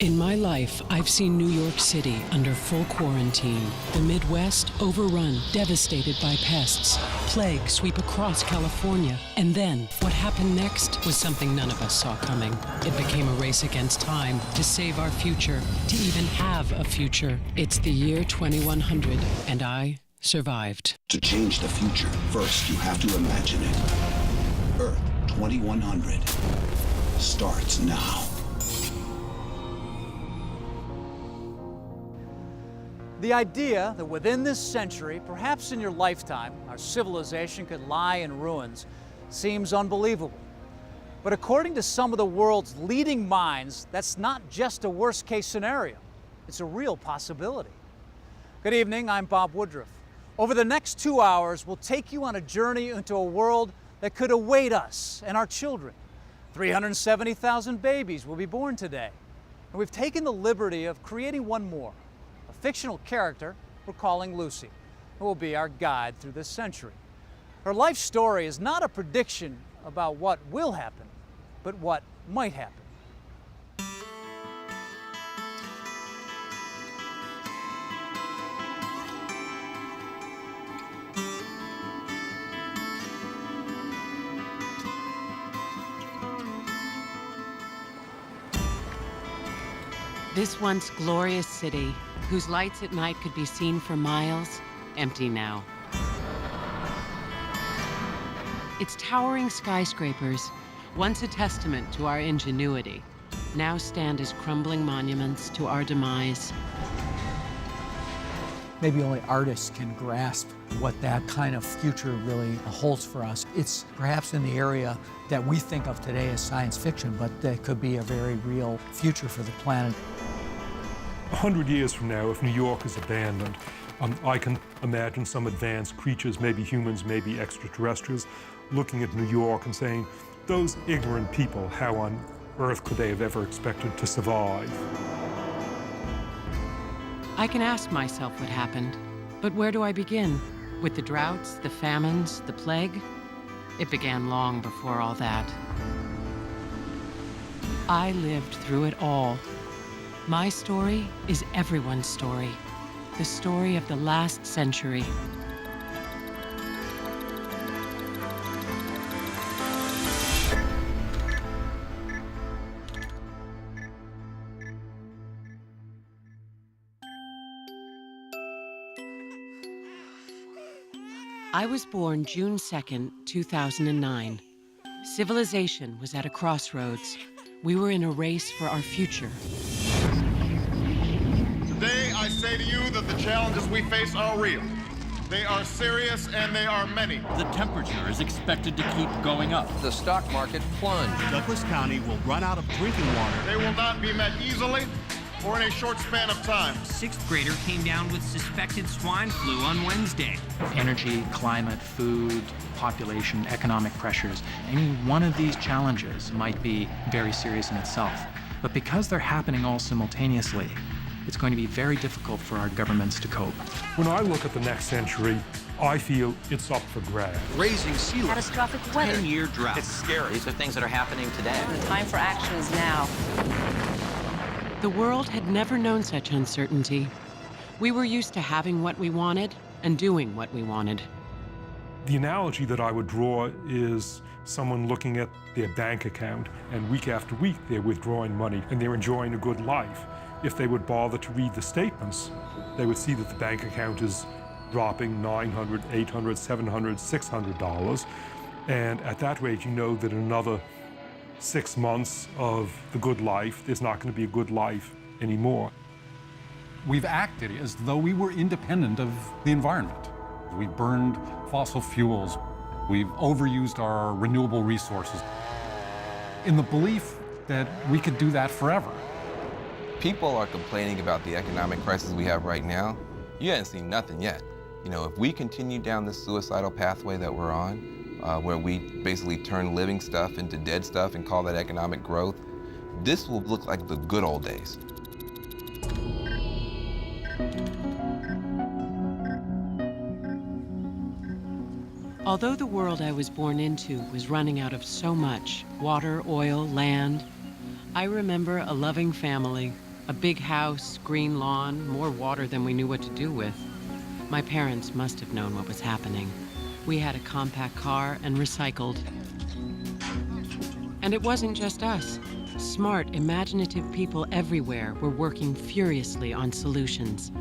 In my life, I've seen New York City under full quarantine, the Midwest overrun, devastated by pests, plague sweep across California, and then what happened next was something none of us saw coming. It became a race against time to save our future, to even have a future. It's the year 2100, and I survived. To change the future, first you have to imagine it. Earth 2100 starts now. The idea that within this century, perhaps in your lifetime, our civilization could lie in ruins seems unbelievable. But according to some of the world's leading minds, that's not just a worst-case scenario. It's a real possibility. Good evening, I'm Bob Woodruff. Over the next 2 hours, we'll take you on a journey into a world that could await us and our children. 370,000 babies will be born today. And we've taken the liberty of creating one more. Fictional character we're calling Lucy, who will be our guide through this century. Her life story is not a prediction about what will happen, but what might happen. This once glorious city, whose lights at night could be seen for miles, empty now. Its towering skyscrapers, once a testament to our ingenuity, now stand as crumbling monuments to our demise. Maybe only artists can grasp what that kind of future really holds for us. It's perhaps in the area that we think of today as science fiction, but that could be a very real future for the planet. 100 years from now, if New York is abandoned, I can imagine some advanced creatures, maybe humans, maybe extraterrestrials, looking at New York and saying, those ignorant people, how on earth could they have ever expected to survive? I can ask myself what happened, but where do I begin? With the droughts, the famines, the plague? It began long before all that. I lived through it all. My story is everyone's story, the story of the last century. I was born June 2nd, 2009. Civilization was at a crossroads. We were in a race for our future. Today, I say to you that the challenges we face are real. They are serious and they are many. The temperature is expected to keep going up. The stock market plunged. Douglas County will run out of drinking water. They will not be met easily or in a short span of time. A sixth grader came down with suspected swine flu on Wednesday. Energy, climate, food, population, economic pressures. Any one of these challenges might be very serious in itself. But because they're happening all simultaneously, it's going to be very difficult for our governments to cope. When I look at the next century, I feel it's up for grabs. Raising sea level. Catastrophic weather. 10-year drought. It's scary. These are things that are happening today. The time for action is now. The world had never known such uncertainty. We were used to having what we wanted and doing what we wanted. The analogy that I would draw is someone looking at their bank account, and week after week they're withdrawing money and they're enjoying a good life. If they would bother to read the statements, they would see that the bank account is dropping $900, $800, $700, $600. And at that rate, you know that in another 6 months of the good life, there's not going to be a good life anymore. We've acted as though we were independent of the environment. We burned fossil fuels. We've overused our renewable resources in the belief that we could do that forever. People are complaining about the economic crisis we have right now. You haven't seen nothing yet. You know, if we continue down this suicidal pathway that we're on, where we basically turn living stuff into dead stuff and call that economic growth, this will look like the good old days. Although the world I was born into was running out of so much, water, oil, land, I remember a loving family, A big house, green lawn, more water than we knew what to do with. My parents must have known what was happening. We had a compact car and recycled. And it wasn't just us. Smart, imaginative people everywhere were working furiously on solutions.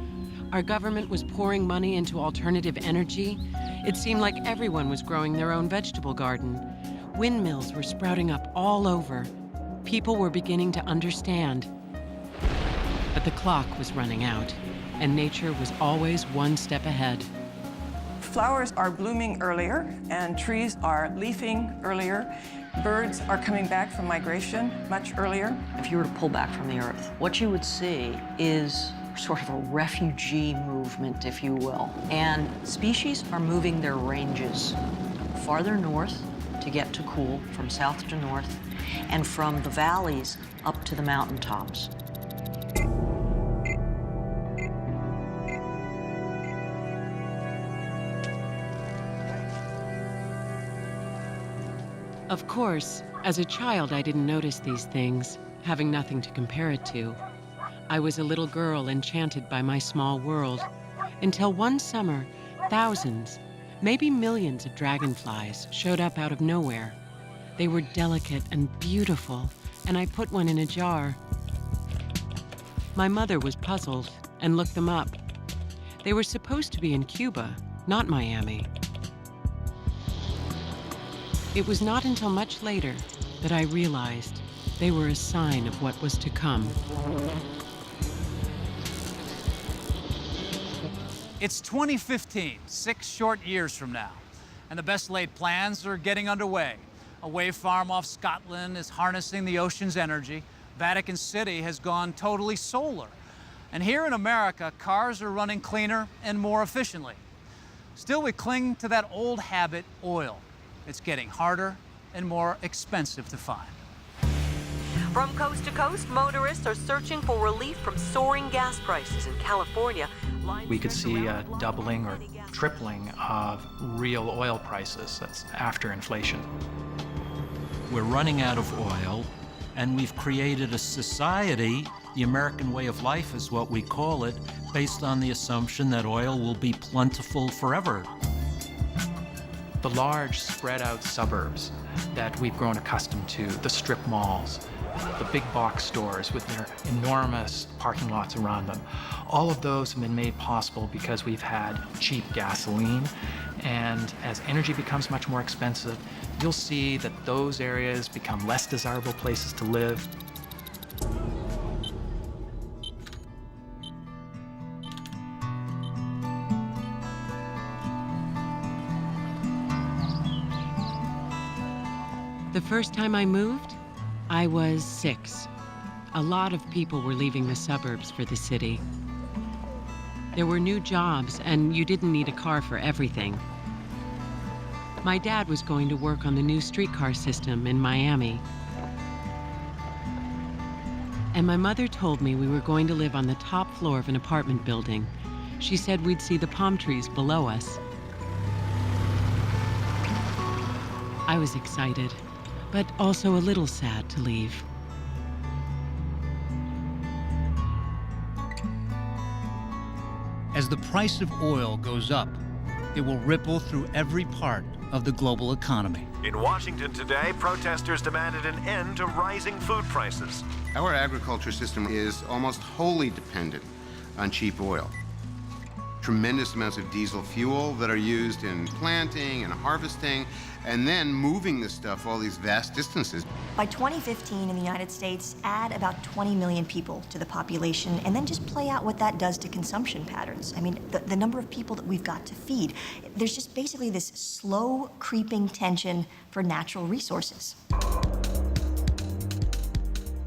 Our government was pouring money into alternative energy. It seemed like everyone was growing their own vegetable garden. Windmills were sprouting up all over. People were beginning to understand. But the clock was running out, and nature was always one step ahead. Flowers are blooming earlier, and trees are leafing earlier. Birds are coming back from migration much earlier. If you were to pull back from the Earth, what you would see is sort of a refugee movement, if you will. And species are moving their ranges farther north to get to cool, from south to north, and from the valleys up to the mountaintops. Of course, as a child, I didn't notice these things, having nothing to compare it to. I was a little girl enchanted by my small world, until one summer, thousands, maybe millions of dragonflies showed up out of nowhere. They were delicate and beautiful, and I put one in a jar. My mother was puzzled and looked them up. They were supposed to be in Cuba, not Miami. It was not until much later that I realized they were a sign of what was to come. It's 2015, 6 short years from now, and the best laid plans are getting underway. A wave farm off Scotland is harnessing the ocean's energy. Vatican City has gone totally solar. And here in America, cars are running cleaner and more efficiently. Still, we cling to that old habit, oil. It's getting harder and more expensive to find. From coast to coast, motorists are searching for relief from soaring gas prices in California. We could see a doubling or tripling of real oil prices. That's after inflation. We're running out of oil, and we've created a society, the American way of life is what we call it, based on the assumption that oil will be plentiful forever. The large, spread-out suburbs that we've grown accustomed to, the strip malls, the big box stores with their enormous parking lots around them, all of those have been made possible because we've had cheap gasoline. And as energy becomes much more expensive, you'll see that those areas become less desirable places to live. The first time I moved, I was 6. A lot of people were leaving the suburbs for the city. There were new jobs, and you didn't need a car for everything. My dad was going to work on the new streetcar system in Miami. And my mother told me we were going to live on the top floor of an apartment building. She said we'd see the palm trees below us. I was excited, but also a little sad to leave. As the price of oil goes up, it will ripple through every part of the global economy. In Washington today, protesters demanded an end to rising food prices. Our agriculture system is almost wholly dependent on cheap oil. Tremendous amounts of diesel fuel that are used in planting and harvesting, and then moving this stuff all these vast distances. By 2015 in the United States, add about 20 million people to the population, and then just play out what that does to consumption patterns. I mean, the number of people that we've got to feed. There's just basically this slow creeping tension for natural resources.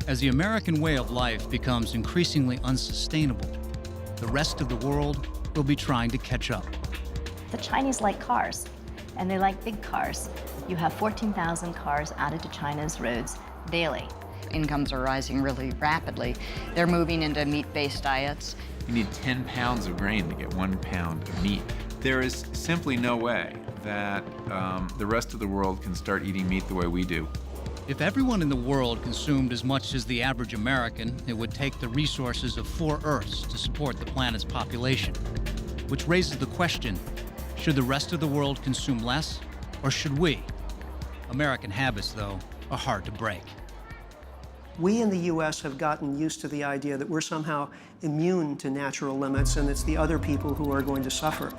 As the American way of life becomes increasingly unsustainable, the rest of the world will be trying to catch up. The Chinese like cars, and they like big cars. You have 14,000 cars added to China's roads daily. Incomes are rising really rapidly. They're moving into meat-based diets. You need 10 pounds of grain to get 1 pound of meat. There is simply no way that the rest of the world can start eating meat the way we do. If everyone in the world consumed as much as the average American, it would take the resources of 4 Earths to support the planet's population. Which raises the question, should the rest of the world consume less, or should we? American habits, though, are hard to break. We in the U.S. have gotten used to the idea that we're somehow immune to natural limits and it's the other people who are going to suffer.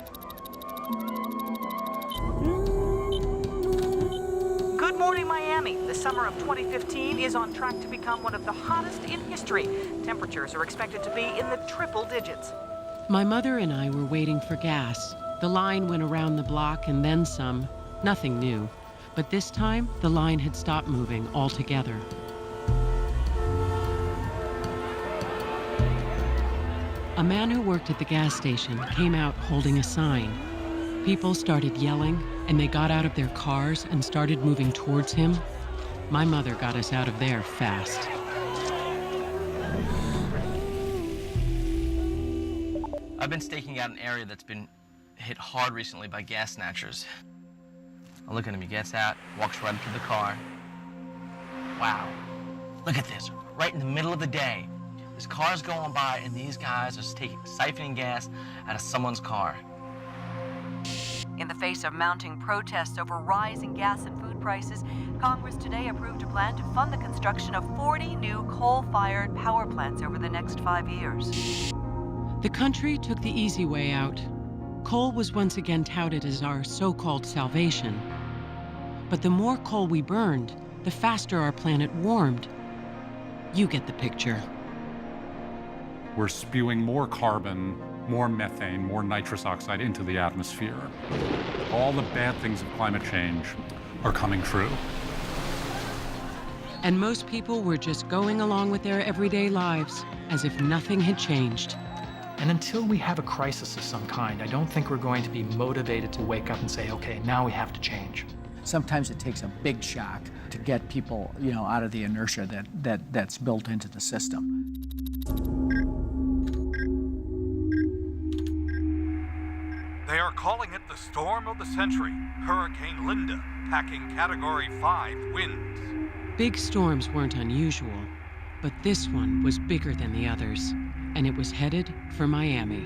Good morning, Miami. The summer of 2015 is on track to become one of the hottest in history. Temperatures are expected to be in the triple digits. My mother and I were waiting for gas. The line went around the block and then some. Nothing new. But this time, the line had stopped moving altogether. A man who worked at the gas station came out holding a sign. People started yelling, and they got out of their cars and started moving towards him. My mother got us out of there fast. I've been staking out an area that's been hit hard recently by gas snatchers. I look at him, he gets out, walks right up to the car. Wow, look at this, right in the middle of the day. This car's going by and these guys are siphoning gas out of someone's car. In the face of mounting protests over rising gas and food prices, Congress today approved a plan to fund the construction of 40 new coal-fired power plants over the next 5 years. The country took the easy way out. Coal was once again touted as our so-called salvation. But the more coal we burned, the faster our planet warmed. You get the picture. We're spewing more carbon, more methane, more nitrous oxide into the atmosphere. All the bad things of climate change are coming true. And most people were just going along with their everyday lives as if nothing had changed. And until we have a crisis of some kind, I don't think we're going to be motivated to wake up and say, okay, now we have to change. Sometimes it takes a big shock to get people, out of the inertia that's built into the system. They are calling it the storm of the century, Hurricane Linda, packing Category 5 winds. Big storms weren't unusual, but this one was bigger than the others, and it was headed for Miami.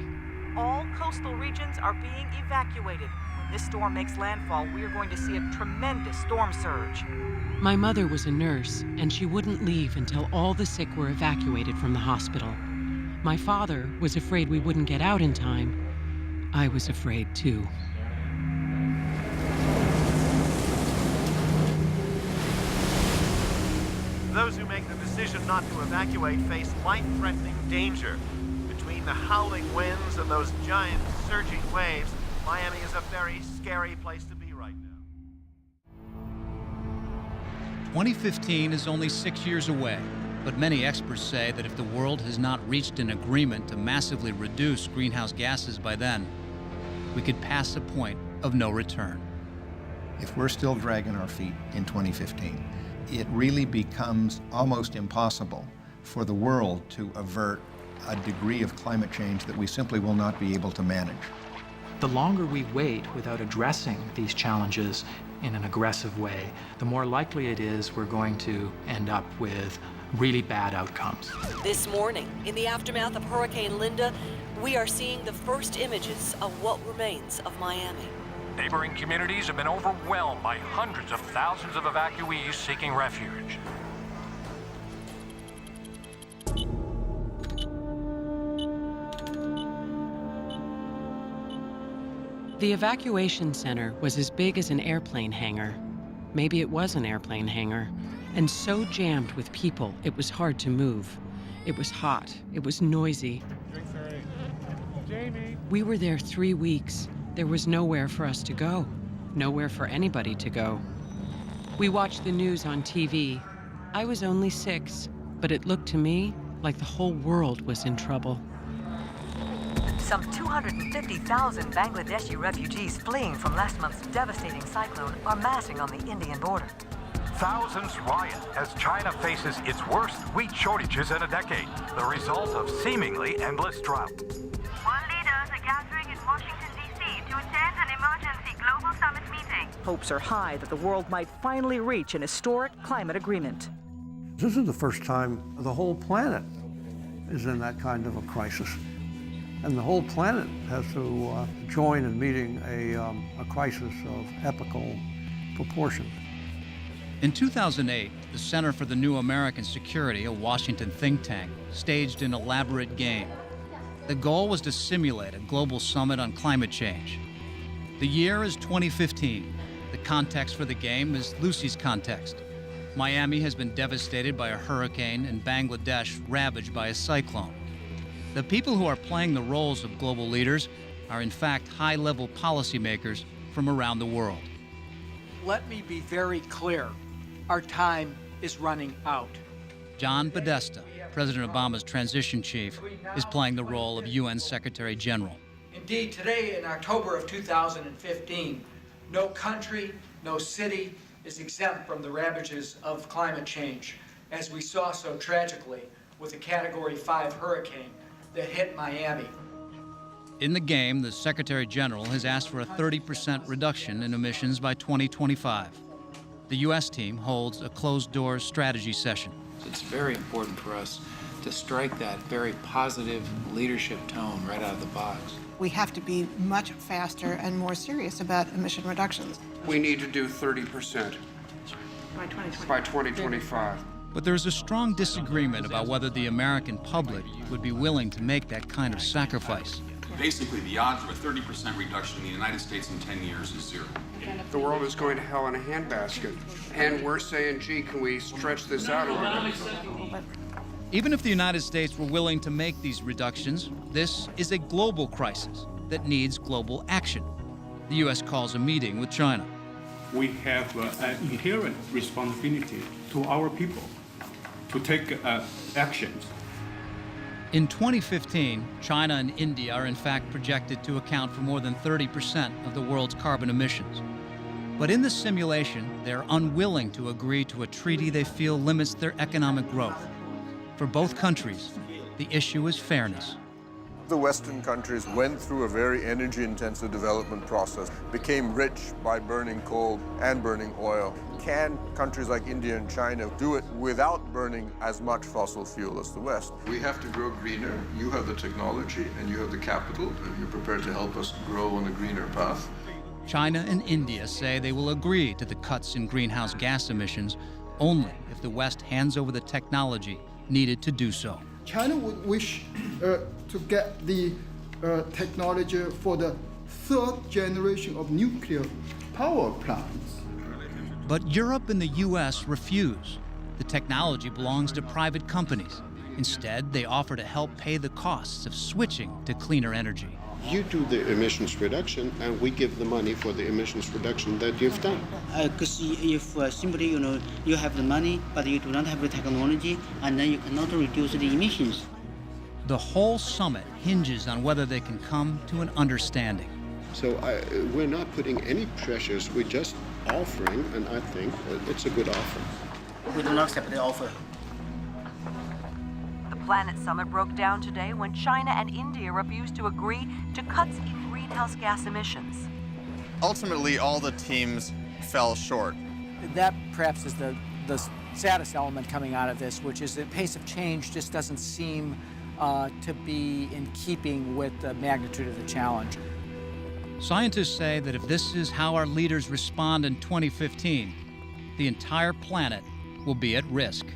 All coastal regions are being evacuated. When this storm makes landfall, we are going to see a tremendous storm surge. My mother was a nurse, and she wouldn't leave until all the sick were evacuated from the hospital. My father was afraid we wouldn't get out in time. I was afraid, too. Those who make the decision not to evacuate face life-threatening danger. Between the howling winds and those giant surging waves, Miami is a very scary place to be right now. 2015 is only 6 years away, but many experts say that if the world has not reached an agreement to massively reduce greenhouse gases by then, we could pass a point of no return. If we're still dragging our feet in 2015, it really becomes almost impossible for the world to avert a degree of climate change that we simply will not be able to manage. The longer we wait without addressing these challenges in an aggressive way, the more likely it is we're going to end up with really bad outcomes. This morning, in the aftermath of Hurricane Linda, we are seeing the first images of what remains of Miami. Neighboring communities have been overwhelmed by hundreds of thousands of evacuees seeking refuge. The evacuation center was as big as an airplane hangar. Maybe it was an airplane hangar, and so jammed with people it was hard to move. It was hot, it was noisy. We were there 3 weeks. There was nowhere for us to go, nowhere for anybody to go. We watched the news on TV. I was only 6, but it looked to me like the whole world was in trouble. Some 250,000 Bangladeshi refugees fleeing from last month's devastating cyclone are massing on the Indian border. Thousands riot as China faces its worst wheat shortages in a decade, the result of seemingly endless drought. World leaders are gathering in Washington, D.C. to attend an emergency global summit meeting. hopes are high that the world might finally reach an historic climate agreement. This is the first time the whole planet is in that kind of a crisis. And the whole planet has to join in meeting a crisis of epical proportions. In 2008, the Center for the New American Security, a Washington think tank, staged an elaborate game. The goal was to simulate a global summit on climate change. The year is 2015. The context for the game is Lucy's context. Miami has been devastated by a hurricane and Bangladesh ravaged by a cyclone. The people who are playing the roles of global leaders are in fact high-level policymakers from around the world. Let me be very clear. Our time is running out. John Podesta, President Obama's transition chief, is playing the role of UN Secretary General. Indeed, today in October of 2015, no country, no city is exempt from the ravages of climate change, as we saw so tragically with the Category 5 hurricane that hit Miami. In the game, the Secretary General has asked for a 30% reduction in emissions by 2025. The U.S. team holds a closed-door strategy session. It's very important for us to strike that very positive leadership tone right out of the box. We have to be much faster and more serious about emission reductions. We need to do 30% by 2025. But there's a strong disagreement about whether the American public would be willing to make that kind of sacrifice. Basically, the odds of a 30% reduction in the United States in 10 years is zero. The world is going to hell in a handbasket. And we're saying, gee, can we stretch this out a little bit? Even if the United States were willing to make these reductions, this is a global crisis that needs global action. The U.S. calls a meeting with China. We have an inherent responsibility to our people to take actions. In 2015, China and India are in fact projected to account for more than 30% of the world's carbon emissions. But in the simulation, they're unwilling to agree to a treaty they feel limits their economic growth. For both countries, the issue is fairness. The Western countries went through a very energy-intensive development process, became rich by burning coal and burning oil. Can countries like India and China do it without burning as much fossil fuel as the West? We have to grow greener. You have the technology and you have the capital, and you're prepared to help us grow on a greener path. China and India say they will agree to the cuts in greenhouse gas emissions only if the West hands over the technology needed to do so. China would wish to get the technology for the third generation of nuclear power plants. But Europe and the U.S. refuse. The technology belongs to private companies. Instead, they offer to help pay the costs of switching to cleaner energy. You do the emissions reduction, and we give the money for the emissions reduction that you've done. Because if simply, you have the money, but you do not have the technology, and then you cannot reduce the emissions. The whole summit hinges on whether they can come to an understanding. So we're not putting any pressures, we're just offering, and I think it's a good offer. We do not accept the offer. The Planet Summit broke down today when China and India refused to agree to cuts in greenhouse gas emissions. Ultimately, all the teams fell short. That perhaps is the saddest element coming out of this, which is the pace of change just doesn't seem to be in keeping with the magnitude of the challenge. Scientists say that if this is how our leaders respond in 2015, the entire planet will be at risk.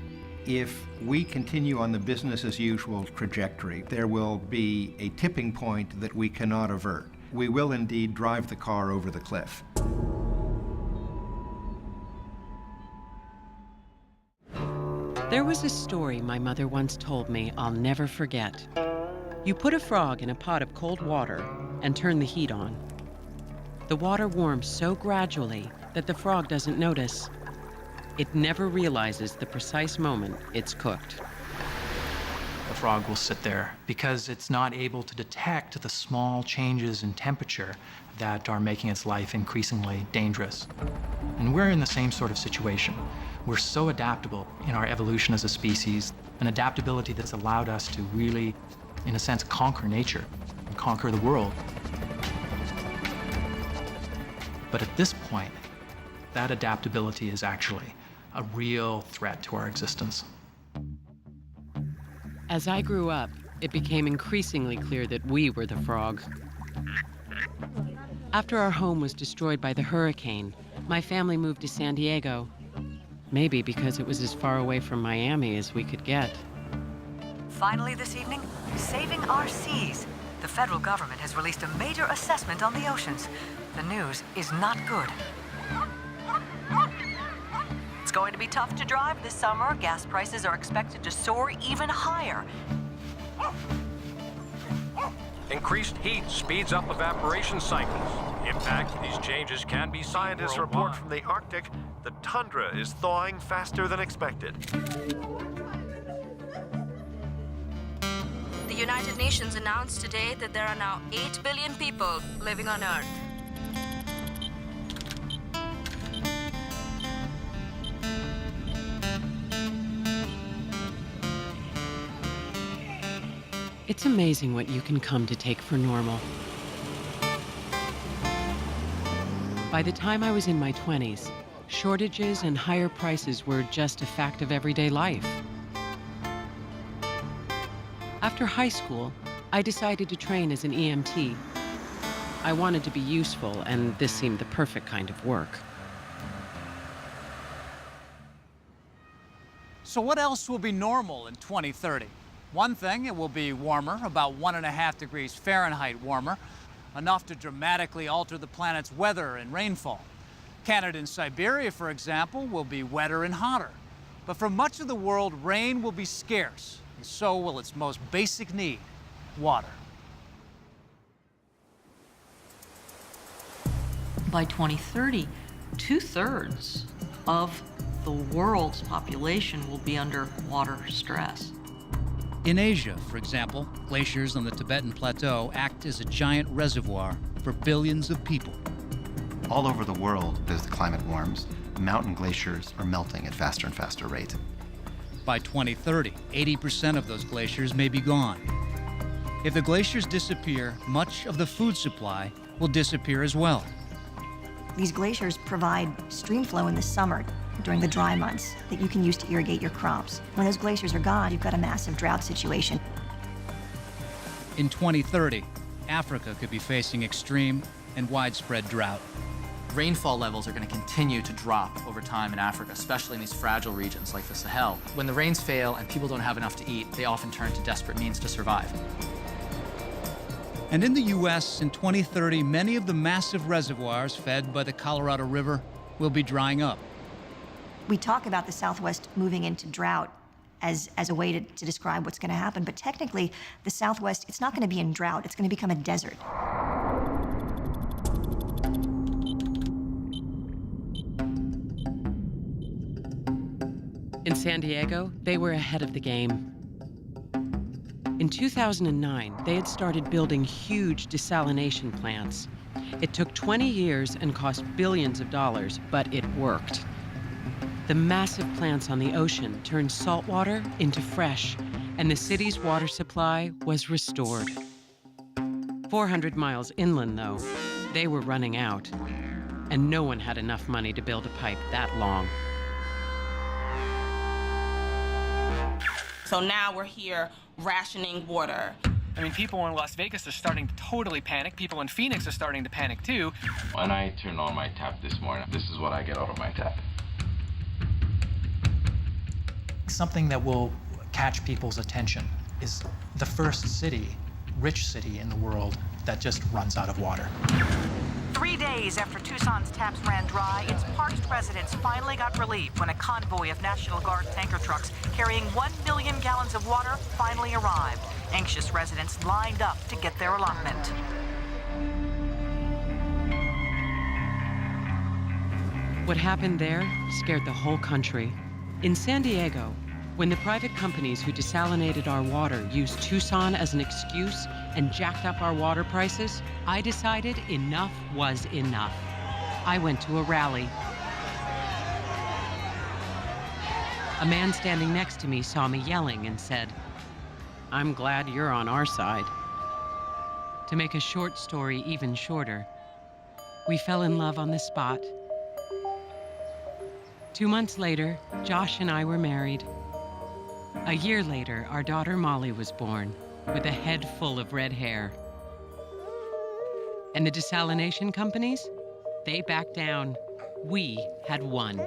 If we continue on the business-as-usual trajectory, there will be a tipping point that we cannot avert. We will indeed drive the car over the cliff. There was a story my mother once told me I'll never forget. You put a frog in a pot of cold water and turn the heat on. The water warms so gradually that the frog doesn't notice. It never realizes the precise moment it's cooked. The frog will sit there because it's not able to detect the small changes in temperature that are making its life increasingly dangerous. And we're in the same sort of situation. We're so adaptable in our evolution as a species, an adaptability that's allowed us to really, in a sense, conquer nature and conquer the world. But at this point, That adaptability is actually a real threat to our existence. As I grew up, it became increasingly clear that we were the frog. After our home was destroyed by the hurricane, my family moved to San Diego. Maybe because it was as far away from Miami as we could get. Finally this evening, saving our seas. The federal government has released a major assessment on the oceans. The news is not good. It's going to be tough to drive this summer. Gas prices are expected to soar even higher. Increased heat speeds up evaporation cycles. Impact, these changes can be Scientists report from the Arctic the tundra is thawing faster than expected. The United Nations announced today that there are now 8 billion people living on Earth. It's amazing what you can come to take for normal. By the time I was in my 20s, shortages and higher prices were just a fact of everyday life. After high school, I decided to train as an EMT. I wanted to be useful, and this seemed the perfect kind of work. So what else will be normal in 2030? One thing, it will be warmer, about 1.5 degrees Fahrenheit warmer, enough to dramatically alter the planet's weather and rainfall. Canada and Siberia, for example, will be wetter and hotter. But for much of the world, rain will be scarce, and so will its most basic need, water. By 2030, 2/3 of the world's population will be under water stress. In Asia, for example, glaciers on the Tibetan Plateau act as a giant reservoir for billions of people. All over the world, as the climate warms, mountain glaciers are melting at faster and faster rates. By 2030, 80% of those glaciers may be gone. If the glaciers disappear, much of the food supply will disappear as well. These glaciers provide stream flow in the summer during the dry months that you can use to irrigate your crops. When those glaciers are gone, you've got a massive drought situation. In 2030, Africa could be facing extreme and widespread drought. Rainfall levels are going to continue to drop over time in Africa, especially in these fragile regions like the Sahel. When the rains fail and people don't have enough to eat, they often turn to desperate means to survive. And in the U.S., in 2030, many of the massive reservoirs fed by the Colorado River will be drying up. We talk about the Southwest moving into drought as a way to describe what's going to happen, but technically, the Southwest, it's not going to be in drought, it's going to become a desert. In San Diego, they were ahead of the game. In 2009, they had started building huge desalination plants. It took 20 years and cost billions of dollars, but it worked. The massive plants on the ocean turned salt water into fresh, and the city's water supply was restored. 400 miles inland, though, they were running out, and no one had enough money to build a pipe that long. So now we're here rationing water. I mean, people in Las Vegas are starting to totally panic. People in Phoenix are starting to panic too. When I turn on my tap this morning, this is what I get out of my tap. Something that will catch people's attention is the first city, rich city in the world that just runs out of water. 3 days after Tucson's taps ran dry, its parched residents finally got relief when a convoy of National Guard tanker trucks carrying 1 million gallons of water finally arrived. Anxious residents lined up to get their allotment. What happened there scared the whole country. In San Diego, when the private companies who desalinated our water used Tucson as an excuse and jacked up our water prices, I decided enough was enough. I went to a rally. A man standing next to me saw me yelling and said, "I'm glad you're on our side." To make a short story even shorter, we fell in love on the spot. 2 months later, Josh and I were married. A year later, our daughter Molly was born, with a head full of red hair. And the desalination companies? They backed down. We had won.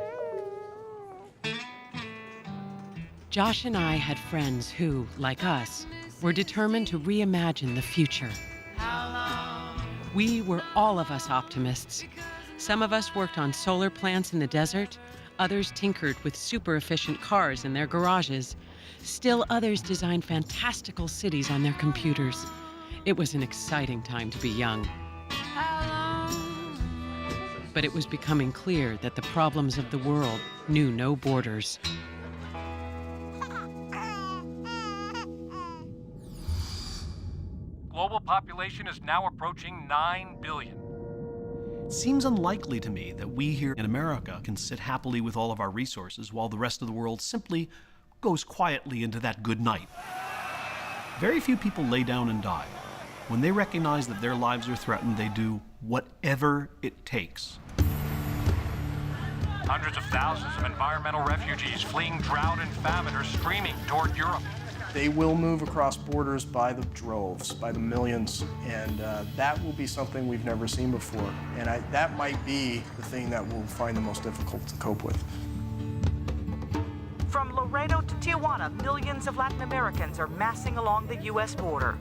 Josh and I had friends who, like us, were determined to reimagine the future. We were all of us optimists. Some of us worked on solar plants in the desert, others tinkered with super-efficient cars in their garages. Still others designed fantastical cities on their computers. It was an exciting time to be young. But it was becoming clear that the problems of the world knew no borders. Global population is now approaching 9 billion. It seems unlikely to me that we here in America can sit happily with all of our resources while the rest of the world simply goes quietly into that good night. Very few people lay down and die. When they recognize that their lives are threatened, they do whatever it takes. Hundreds of thousands of environmental refugees fleeing drought and famine are streaming toward Europe. They will move across borders by the droves, by the millions, and that will be something we've never seen before. And that might be the thing that we'll find the most difficult to cope with. From Laredo to Tijuana, millions of Latin Americans are massing along the U.S. border.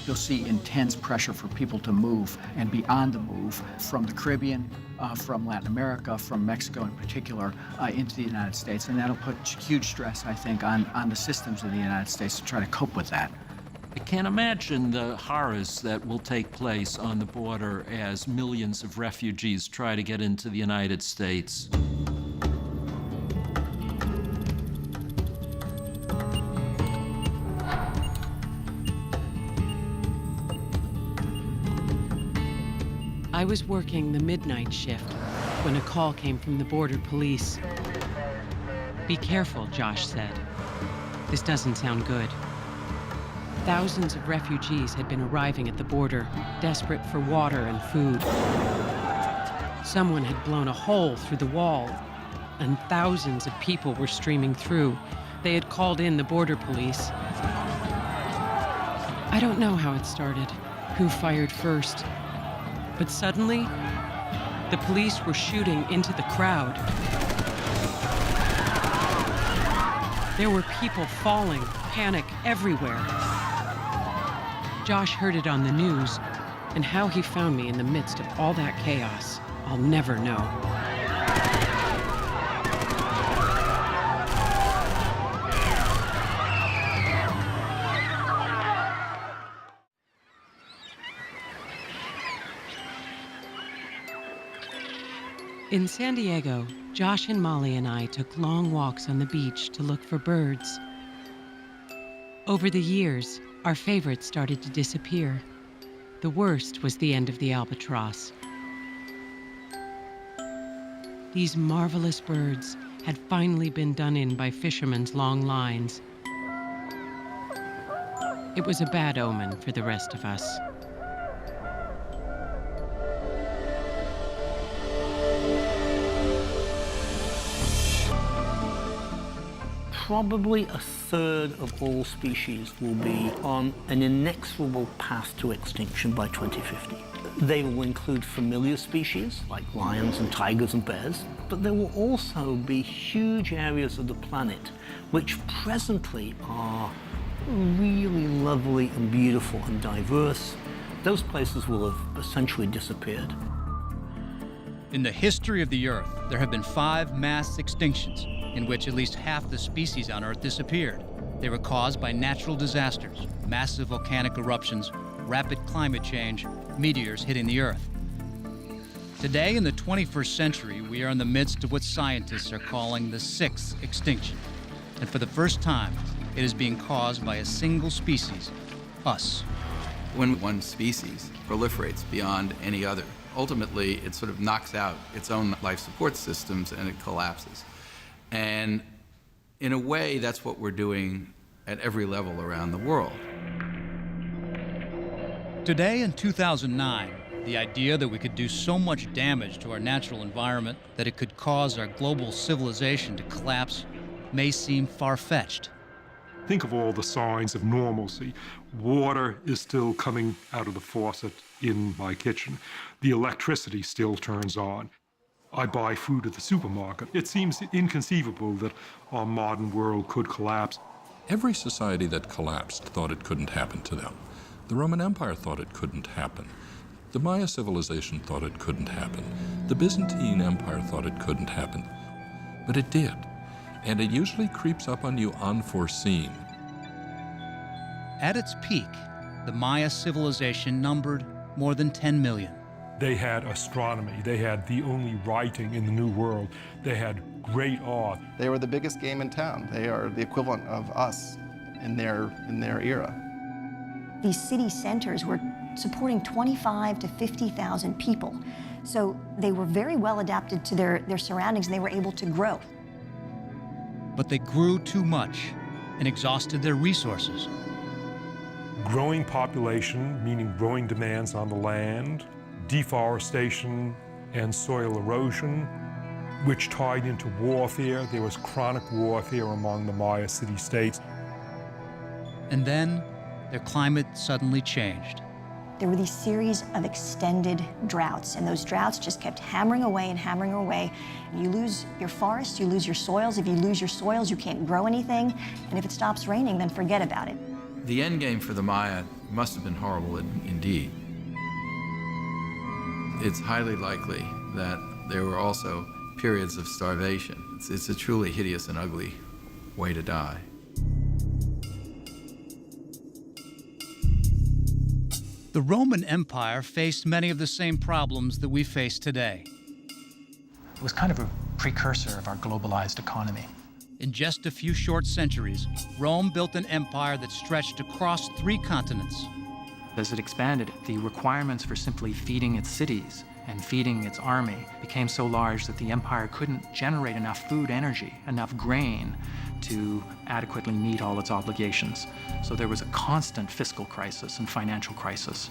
You'll see intense pressure for people to move and be on the move from the Caribbean, from Latin America, from Mexico in particular, into the United States. And that'll put huge stress, I think, on the systems of the United States to try to cope with that. I can't imagine the horrors that will take place on the border as millions of refugees try to get into the United States. I was working the midnight shift when a call came from the border police. "Be careful," Josh said. "This doesn't sound good." Thousands of refugees had been arriving at the border, desperate for water and food. Someone had blown a hole through the wall, and thousands of people were streaming through. They had called in the border police. I don't know how it started, who fired first. But suddenly, the police were shooting into the crowd. There were people falling, panic everywhere. Josh heard it on the news, and how he found me in the midst of all that chaos, I'll never know. In San Diego, Josh and Molly and I took long walks on the beach to look for birds. Over the years, our favorites started to disappear. The worst was the end of the albatross. These marvelous birds had finally been done in by fishermen's long lines. It was a bad omen for the rest of us. Probably a third of all species will be on an inexorable path to extinction by 2050. They will include familiar species like lions and tigers and bears, but there will also be huge areas of the planet which presently are really lovely and beautiful and diverse. Those places will have essentially disappeared. In the history of the Earth, there have been 5 mass extinctions in which at least half the species on Earth disappeared. They were caused by natural disasters, massive volcanic eruptions, rapid climate change, meteors hitting the Earth. Today, in the 21st century, we are in the midst of what scientists are calling the 6th extinction. And for the first time, it is being caused by a single species, us. When one species proliferates beyond any other, ultimately it sort of knocks out its own life support systems and it collapses. And in a way, that's what we're doing at every level around the world. Today in 2009, The idea that we could do so much damage to our natural environment that it could cause our global civilization to collapse may seem far-fetched. Think of all the signs of normalcy. Water is still coming out of the faucet in my kitchen. The electricity still turns on. I buy food at the supermarket. It seems inconceivable that our modern world could collapse. Every society that collapsed thought it couldn't happen to them. The Roman Empire thought it couldn't happen. The Maya civilization thought it couldn't happen. The Byzantine Empire thought it couldn't happen. But it did. And it usually creeps up on you unforeseen. At its peak, the Maya civilization numbered more than 10 million. They had astronomy. They had the only writing in the New World. They had great art. They were the biggest game in town. They are the equivalent of us in their era. These city centers were supporting 25 to 50,000 people. So they were very well adapted to their surroundings, and they were able to grow. But they grew too much and exhausted their resources. Growing population, meaning growing demands on the land, deforestation and soil erosion, which tied into warfare. There was chronic warfare among the Maya city-states. And then their climate suddenly changed. There were these series of extended droughts, and those droughts just kept hammering away and hammering away. You lose your forests, you lose your soils. If you lose your soils, you can't grow anything. And if it stops raining, then forget about it. The end game for the Maya must have been horrible indeed. It's highly likely that there were also periods of starvation. It's a truly hideous and ugly way to die. The Roman Empire faced many of the same problems that we face today. It was kind of a precursor of our globalized economy. In just a few short centuries, Rome built an empire that stretched across 3 continents. As it expanded, the requirements for simply feeding its cities and feeding its army became so large that the empire couldn't generate enough food energy, enough grain, to adequately meet all its obligations. So there was a constant fiscal crisis and financial crisis.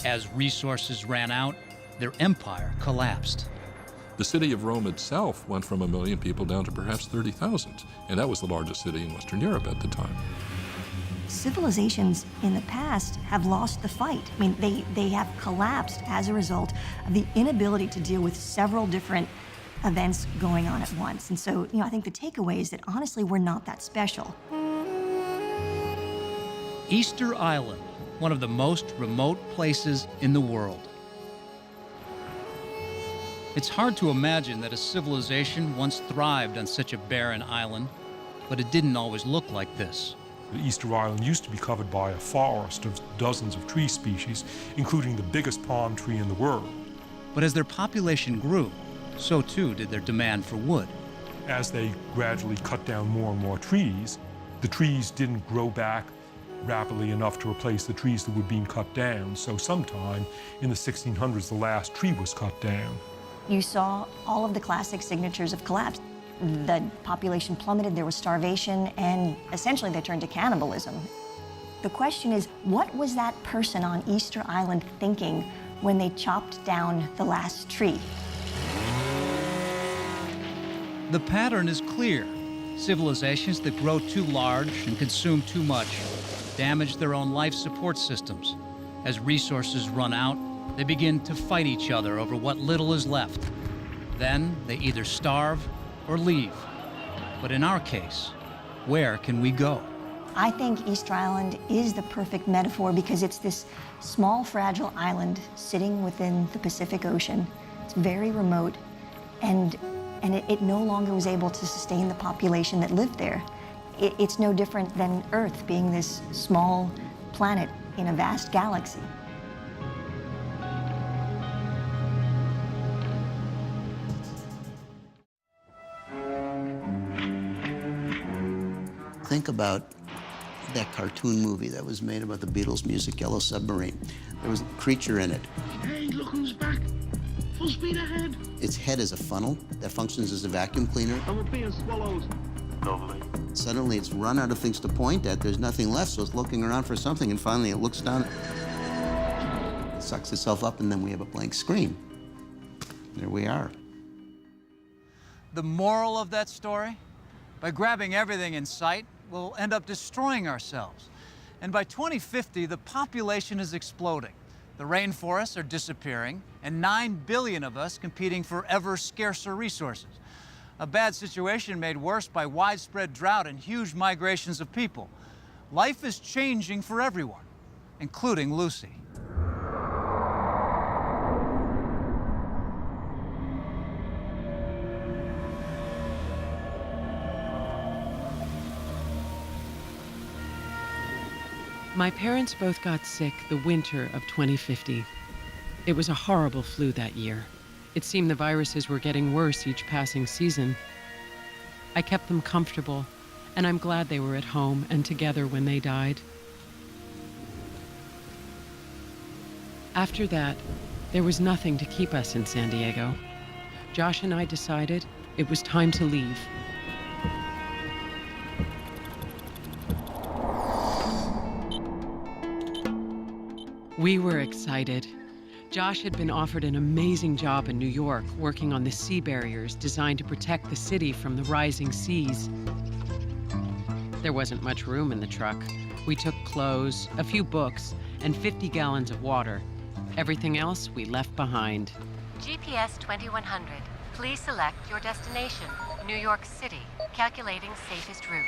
As resources ran out, their empire collapsed. The city of Rome itself went from 1 million people down to perhaps 30,000, and that was the largest city in Western Europe at the time. Civilizations in the past have lost the fight. I mean, they have collapsed as a result of the inability to deal with several different events going on at once. And so, I think the takeaway is that honestly, we're not that special. Easter Island, one of the most remote places in the world. It's hard to imagine that a civilization once thrived on such a barren island, but it didn't always look like this. Easter Island used to be covered by a forest of dozens of tree species, including the biggest palm tree in the world. But as their population grew, so too did their demand for wood. As they gradually cut down more and more trees, the trees didn't grow back rapidly enough to replace the trees that were being cut down. So sometime in the 1600s, the last tree was cut down. You saw all of the classic signatures of collapse. The population plummeted, there was starvation, and essentially they turned to cannibalism. The question is, what was that person on Easter Island thinking when they chopped down the last tree? The pattern is clear. Civilizations that grow too large and consume too much damage their own life support systems. As resources run out, they begin to fight each other over what little is left. Then they either starve or leave. But in our case, where can we go? I think Easter Island is the perfect metaphor because it's this small, fragile island sitting within the Pacific Ocean. It's very remote, and it no longer was able to sustain the population that lived there. It's no different than Earth being this small planet in a vast galaxy. Think about that cartoon movie that was made about the Beatles' music, Yellow Submarine. There was a creature in it. Hey, look who's back. Full speed ahead. Its head is a funnel that functions as a vacuum cleaner. And we're being swallowed. Lovely. Suddenly it's run out of things to point at. There's nothing left, so it's looking around for something, and finally it looks down. It sucks itself up, and then we have a blank screen. There we are. The moral of that story? By grabbing everything in sight, we'll end up destroying ourselves. And by 2050, the population is exploding. The rainforests are disappearing, and 9 billion of us competing for ever scarcer resources. A bad situation made worse by widespread drought and huge migrations of people. Life is changing for everyone, including Lucy. My parents both got sick the winter of 2050. It was a horrible flu that year. It seemed the viruses were getting worse each passing season. I kept them comfortable, and I'm glad they were at home and together when they died. After that, there was nothing to keep us in San Diego. Josh and I decided it was time to leave. We were excited. Josh had been offered an amazing job in New York, working on the sea barriers designed to protect the city from the rising seas. There wasn't much room in the truck. We took clothes, a few books, and 50 gallons of water. Everything else we left behind. GPS 2100. Please select your destination. New York City. Calculating safest route.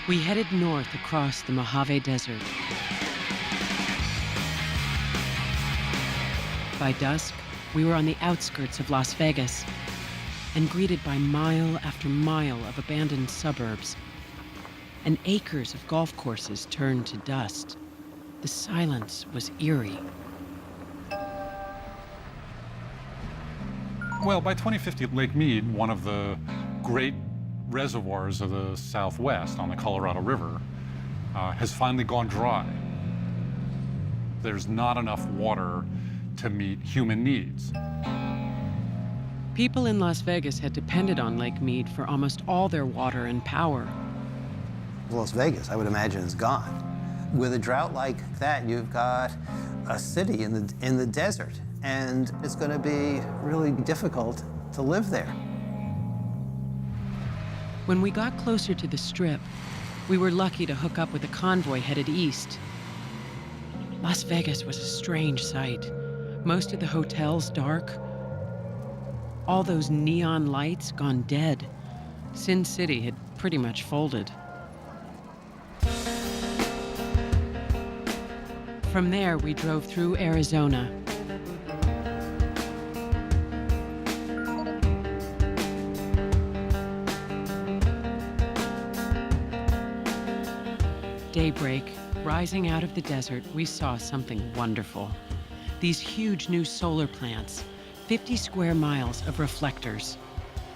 We headed north across the Mojave Desert. By dusk, we were on the outskirts of Las Vegas and greeted by mile after mile of abandoned suburbs, and acres of golf courses turned to dust. The silence was eerie. Well, by 2050, Lake Mead, one of the great reservoirs of the Southwest on the Colorado River, has finally gone dry. There's not enough water to meet human needs. People in Las Vegas had depended on Lake Mead for almost all their water and power. Las Vegas, I would imagine, is gone. With a drought like that, you've got a city in the desert, and it's going to be really difficult to live there. When we got closer to the Strip, we were lucky to hook up with a convoy headed east. Las Vegas was a strange sight. Most of the hotels dark. All those neon lights gone dead. Sin City had pretty much folded. From there, we drove through Arizona. Daybreak, rising out of the desert, we saw something wonderful. These huge new solar plants, 50 square miles of reflectors.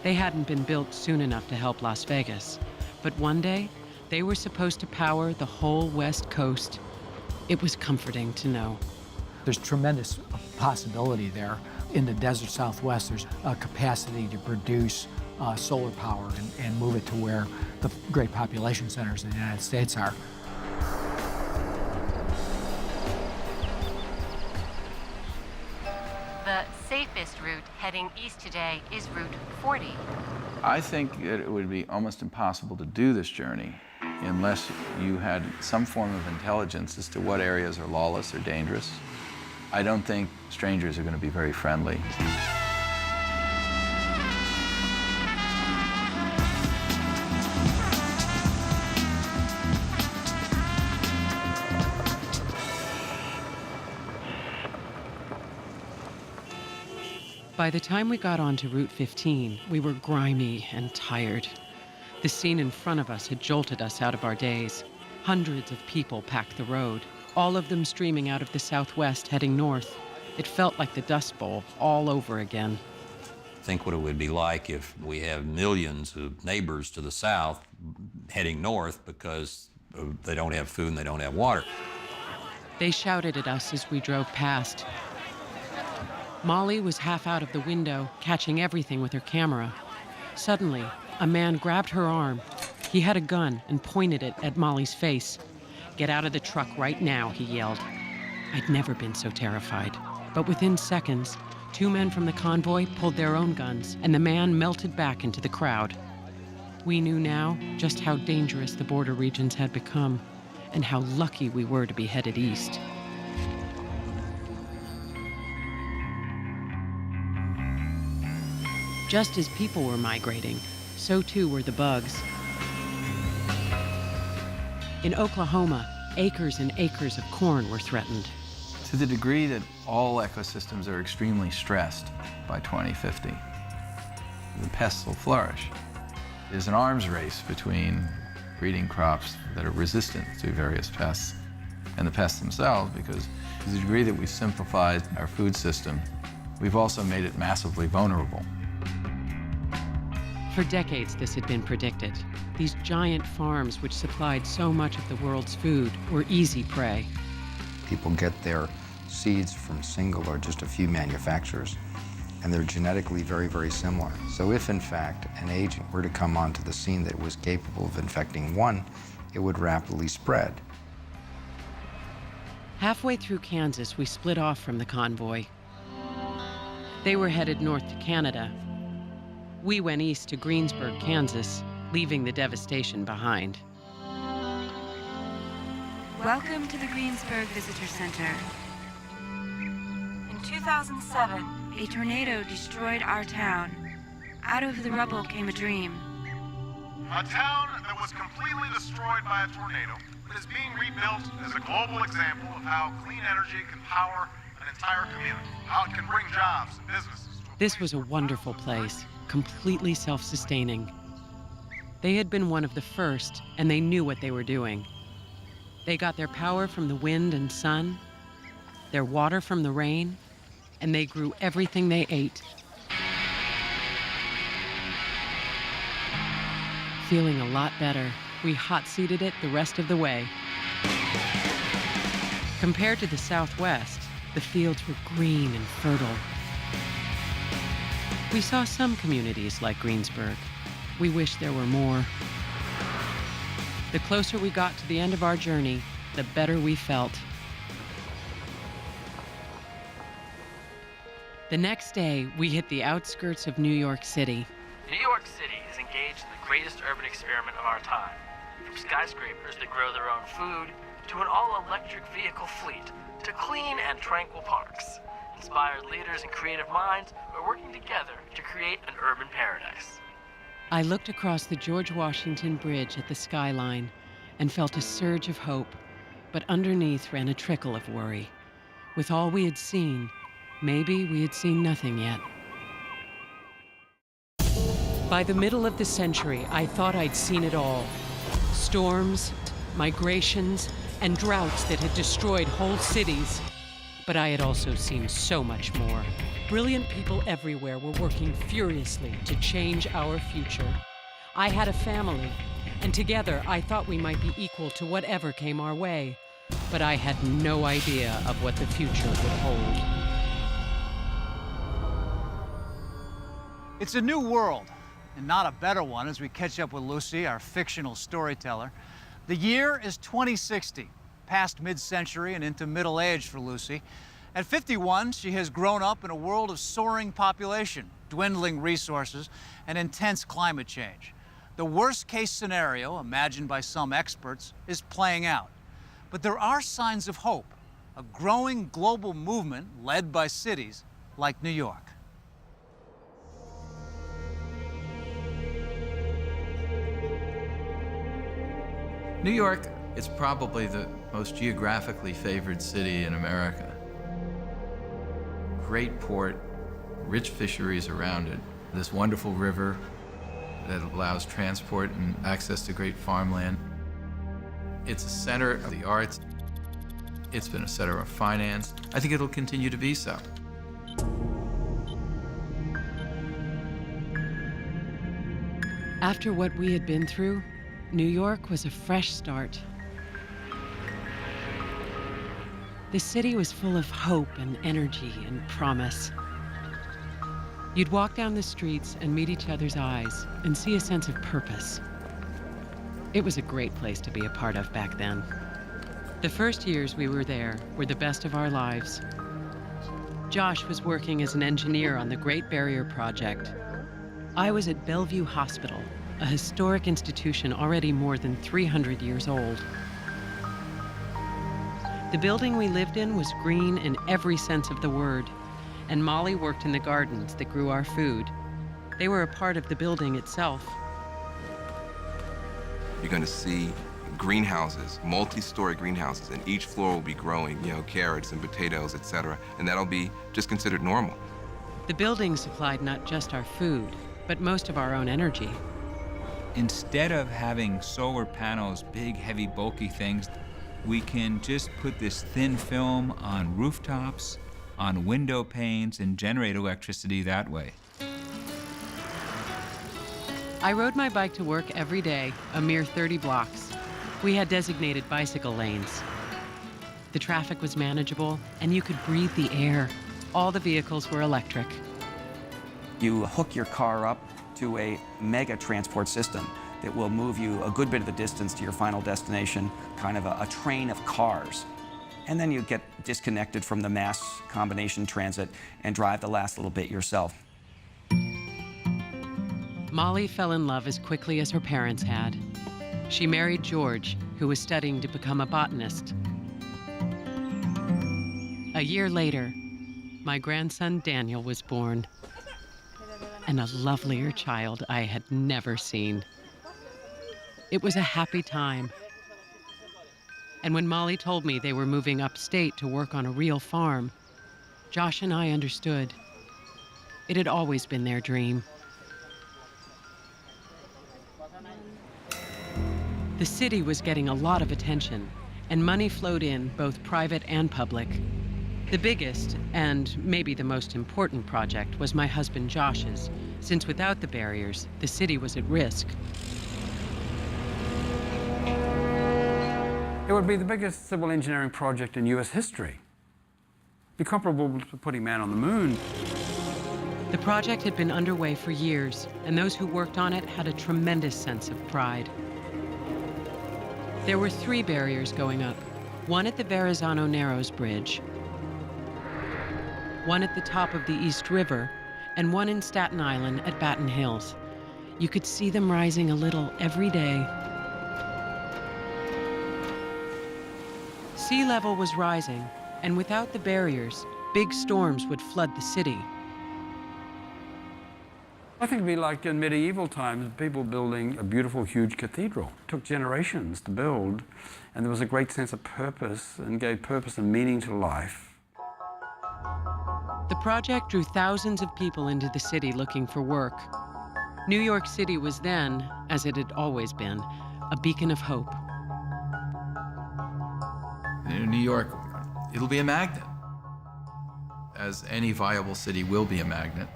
They hadn't been built soon enough to help Las Vegas, but one day, they were supposed to power the whole West Coast. It was comforting to know. There's tremendous possibility there. In the desert Southwest, there's a capacity to produce solar power and move it to where the great population centers in the United States are. The safest route heading east today is Route 40. I think that it would be almost impossible to do this journey unless you had some form of intelligence as to what areas are lawless or dangerous. I don't think strangers are going to be very friendly. By the time we got onto Route 15, we were grimy and tired. The scene in front of us had jolted us out of our days. Hundreds of people packed the road, all of them streaming out of the Southwest heading north. It felt like the Dust Bowl all over again. Think what it would be like if we have millions of neighbors to the south heading north because they don't have food and they don't have water. They shouted at us as we drove past. Molly was half out of the window, catching everything with her camera. Suddenly, a man grabbed her arm. He had a gun and pointed it at Molly's face. "Get out of the truck right now," he yelled. I'd never been so terrified. But within seconds, 2 men from the convoy pulled their own guns, and the man melted back into the crowd. We knew now just how dangerous the border regions had become, and how lucky we were to be headed east. Just as people were migrating, so too were the bugs. In Oklahoma, acres and acres of corn were threatened. To the degree that all ecosystems are extremely stressed by 2050, the pests will flourish. There's an arms race between breeding crops that are resistant to various pests and the pests themselves, because to the degree that we've simplified our food system, we've also made it massively vulnerable. For decades, this had been predicted. These giant farms, which supplied so much of the world's food, were easy prey. People get their seeds from single or just a few manufacturers, and they're genetically very, very similar. So if, in fact, an agent were to come onto the scene that was capable of infecting one, it would rapidly spread. Halfway through Kansas, we split off from the convoy. They were headed north to Canada. We went east to Greensburg, Kansas, leaving the devastation behind. Welcome to the Greensburg Visitor Center. In 2007, a tornado destroyed our town. Out of the rubble came a dream. A town that was completely destroyed by a tornado that is being rebuilt as a global example of how clean energy can power an entire community, how it can bring jobs and businesses. This was a wonderful place, completely self-sustaining. They had been one of the first, and they knew what they were doing. They got their power from the wind and sun, their water from the rain, and they grew everything they ate. Feeling a lot better, we hot-seated it the rest of the way. Compared to the Southwest, the fields were green and fertile. We saw some communities like Greensburg. We wish there were more. The closer we got to the end of our journey, the better we felt. The next day, we hit the outskirts of New York City. New York City is engaged in the greatest urban experiment of our time. From skyscrapers that grow their own food, to an all-electric vehicle fleet, to clean and tranquil parks. Inspired leaders and creative minds are working together to create an urban paradise. I looked across the George Washington Bridge at the skyline and felt a surge of hope, but underneath ran a trickle of worry. With all we had seen, maybe we had seen nothing yet. By the middle of the century, I thought I'd seen it all. Storms, migrations, and droughts that had destroyed whole cities. But I had also seen so much more. Brilliant people everywhere were working furiously to change our future. I had a family, and together I thought we might be equal to whatever came our way. But I had no idea of what the future would hold. It's a new world, and not a better one as we catch up with Lucy, our fictional storyteller. The year is 2060, past mid-century and into middle age for Lucy. At 51, she has grown up in a world of soaring population, dwindling resources, and intense climate change. The worst-case scenario, imagined by some experts, is playing out. But there are signs of hope, a growing global movement led by cities like New York. New York is probably the most geographically favored city in America. Great port, rich fisheries around it, this wonderful river that allows transport and access to great farmland. It's a center of the arts. It's been a center of finance. I think it'll continue to be so. After what we had been through, New York was a fresh start. The city was full of hope and energy and promise. You'd walk down the streets and meet each other's eyes and see a sense of purpose. It was a great place to be a part of back then. The first years we were there were the best of our lives. Josh was working as an engineer on the Great Barrier Project. I was at Bellevue Hospital, a historic institution already more than 300 years old. The building we lived in was green in every sense of the word, and Molly worked in the gardens that grew our food. They were a part of the building itself. You're going to see greenhouses, multi-story greenhouses, and each floor will be growing, carrots and potatoes, etc. And that'll be just considered normal. The building supplied not just our food, but most of our own energy. Instead of having solar panels, big, heavy, bulky things, we can just put this thin film on rooftops, on window panes, and generate electricity that way. I rode my bike to work every day, a mere 30 blocks. We had designated bicycle lanes. The traffic was manageable, and you could breathe the air. All the vehicles were electric. You hook your car up to a mega transport system that will move you a good bit of the distance to your final destination, kind of a train of cars. And then you get disconnected from the mass combination transit and drive the last little bit yourself. Molly fell in love as quickly as her parents had. She married George, who was studying to become a botanist. A year later, my grandson Daniel was born, and a lovelier child I had never seen. It was a happy time. And when Molly told me they were moving upstate to work on a real farm, Josh and I understood. It had always been their dream. The city was getting a lot of attention, and money flowed in, both private and public. The biggest, and maybe the most important project, was my husband Josh's, since without the barriers, the city was at risk. It would be the biggest civil engineering project in US history. Be comparable to putting man on the moon. The project had been underway for years, and those who worked on it had a tremendous sense of pride. There were 3 barriers going up, one at the Verrazano Narrows Bridge, one at the top of the East River, and one in Staten Island at Batten Hills. You could see them rising a little every day. Sea level was rising, and without the barriers, big storms would flood the city. I think it'd be like in medieval times, people building a beautiful, huge cathedral. It took generations to build, and there was a great sense of purpose and gave purpose and meaning to life. The project drew thousands of people into the city looking for work. New York City was then, as it had always been, a beacon of hope. In New York, it'll be a magnet, as any viable city will be a magnet.